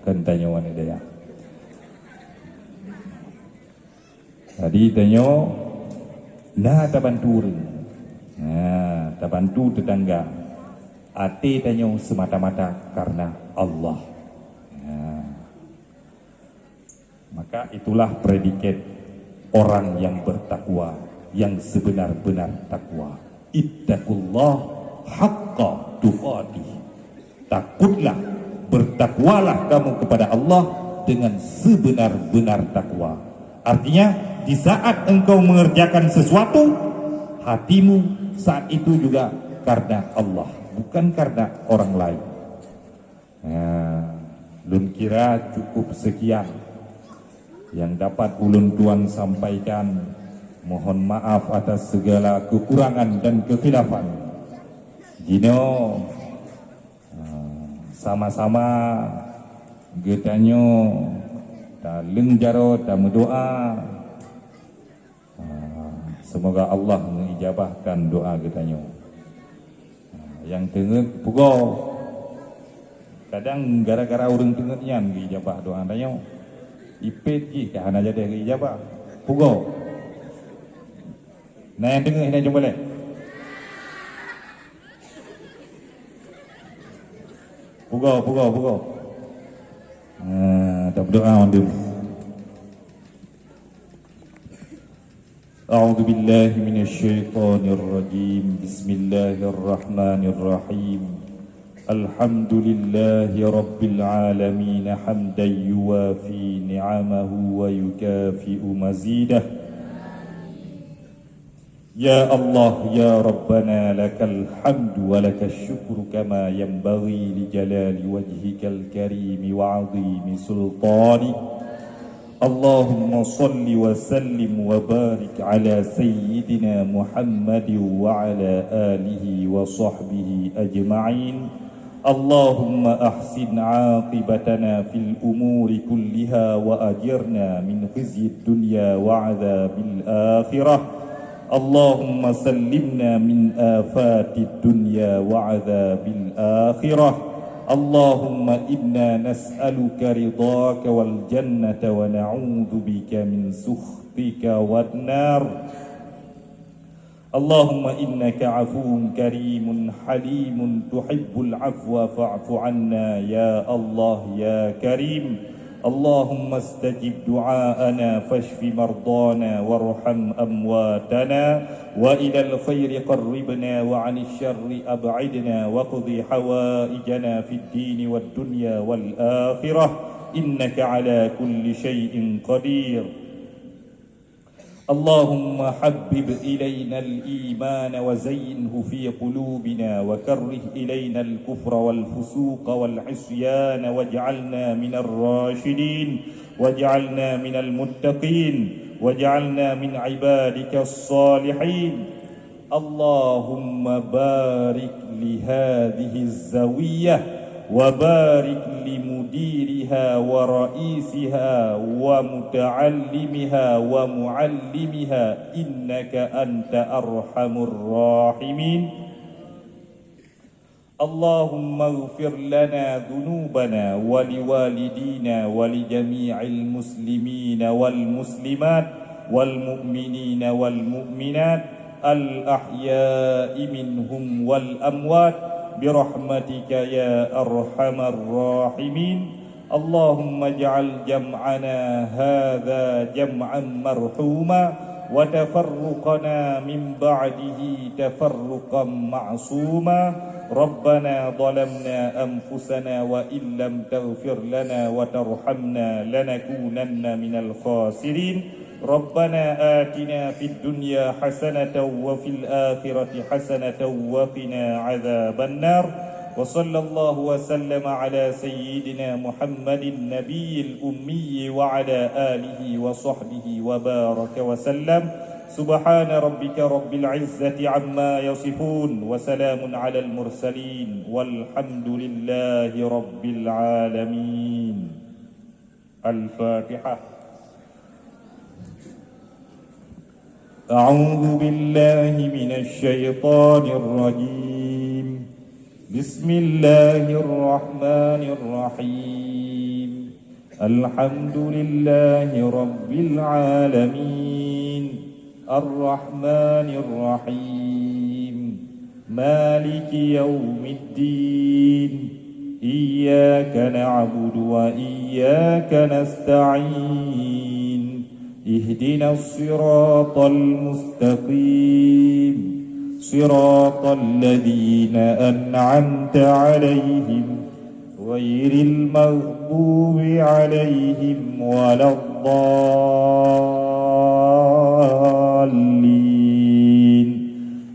kan tanya wanita ya. Tadi tanya nah tabantu. Nah, tabantu tetangga. Ati tanya semata-mata karena Allah. Nah, maka itulah predikat orang yang bertakwa, yang sebenar-benar takwa. Ittaqullah haqqa tuqatih. Takutlah, bertakwalah kamu kepada Allah dengan sebenar-benar takwa. Artinya di saat engkau mengerjakan sesuatu, hatimu saat itu juga karena Allah, bukan karena orang lain. Lun kira cukup sekian yang dapat ulun tuan sampaikan. Mohon maaf atas segala kekurangan dan kekhilafan. Jino sama-sama getanyo ta lengjaro ta berdoa. Semoga Allah mengijabahkan doa getanyo. Yang tengah pugo kadang gara-gara orang tengah nian ijabah doa tanyo ipet ji kahana jadi ijabah pugo. Nah yang tengah ini coba boleh. Pugo. Tak berdoa on dia. A'udzu billahi minasy syaithanir rajim. Bismillahirrahmanirrahim. Alhamdulillahi rabbil alamin hamdan yuwafi ni'amahu wa yukafi'u mazidah. Ya Allah ya Rabbana lakal hamdu wa lakal syukru kama yanbaghi li jalali wajhikal karimi wa 'azimi sultani. Allahumma salli wa sallim wa barik ala sayyidina Muhammad wa ala alihi wa sahbihi ajma'in. Allahumma ahsin 'aqibatana fil umuri kulliha wa ajirna min khizyid dunya wa 'adzabil akhirah. Allahumma sallimna min afatid dunya wa 'adzabil akhirah. Allahumma inna nas'aluka ridhaka wal jannata wa na'udzu bika min sukhtika wan nar. Allahumma innaka 'afuwun karimun halimun tuhibbul 'afwa fa'fu 'anna ya Allah ya Karim. Allahumma astajib du'aana fashfi mardana warham amwatana wa ilal khairi qarribna wa 'anil syarri ab'idna wa qdi hawaijana fid dini wad dunya wal akhirah innaka 'ala kulli syai'in qadir. Allahumma habbib ilayna al-iman wa zayyinhu fi qulubina wa karrih ilayna al-kufra wal fusuqa wal 'isyana waj'alna minal rasyidin waj'alna minal muttaqin waj'alna min 'ibadika as-salihin. Allahumma barik li hadhihi az-zawiyyah wa barik li mudiriha wa raisiha wa muta'allimiha wa muallimiha innaka anta arhamur rahimin. Allahumma ighfir lana dhunubana wa liwalidina wa li jami'il muslimina wal muslimat wal mu'minina wal mu'minat al ahya'i minhum wal amwat birahmatika ya arhamar rahimin. Allahumma ij'al jam'ana hadza jam'an marhuma وتفرقنا من بعده تفرقا معصوما ربنا ظلمنا أنفسنا وإن لم تغفر لنا وترحمنا لنكونن من الخاسرين ربنا آتنا في الدنيا حسنة وفي الآخرة حسنة وقنا عذاب النار وصلى الله وسلم على سيدنا محمد النبي الأمي وعلى آله وصحبه وبارك وسلم سبحان ربك رب العزة عما يصفون وسلام على المرسلين والحمد لله رب العالمين. الفاتحة. أعوذ بالله من الشيطان الرجيم. بسم الله الرحمن الرحيم. الحمد لله رب العالمين الرحمن الرحيم مالك يوم الدين إياك نعبد وإياك نستعين اهدنا الصراط المستقيم صراط الذين أنعمت عليهم غير المغضوب عليهم ولا الضالين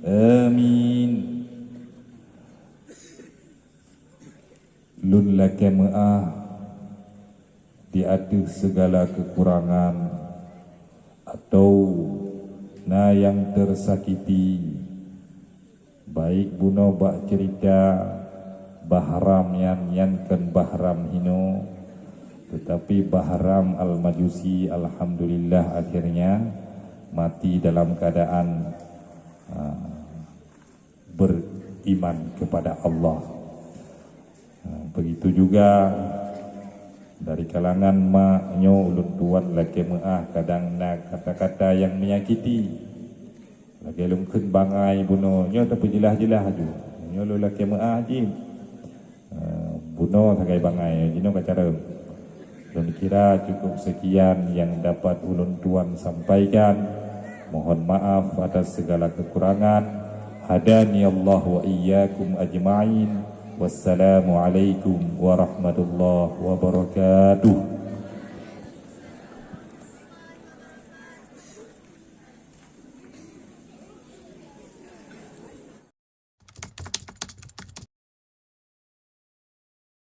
آمين. Lun lake me'ah di atas segala kekurangan atau na yang tersakiti, baik buno bak cerita Bahram yang kan Bahram hino, tetapi Bahram Al-Majusi alhamdulillah akhirnya mati dalam keadaan beriman kepada Allah. Begitu juga dari kalangan maknyo ulun tuan laki me'ah kadang nak kata-kata yang menyakiti lagi lumken bangai buno nyo tapi jelah-jelah aju nyo lu laki me'ah jim buno tagai bangai jino kacara. Dan kira cukup sekian yang dapat ulun tuan sampaikan. Mohon maaf atas segala kekurangan. Hadani Allah wa iyyakum ajma'in. Wassalamualaikum warahmatullahi wabarakatuh.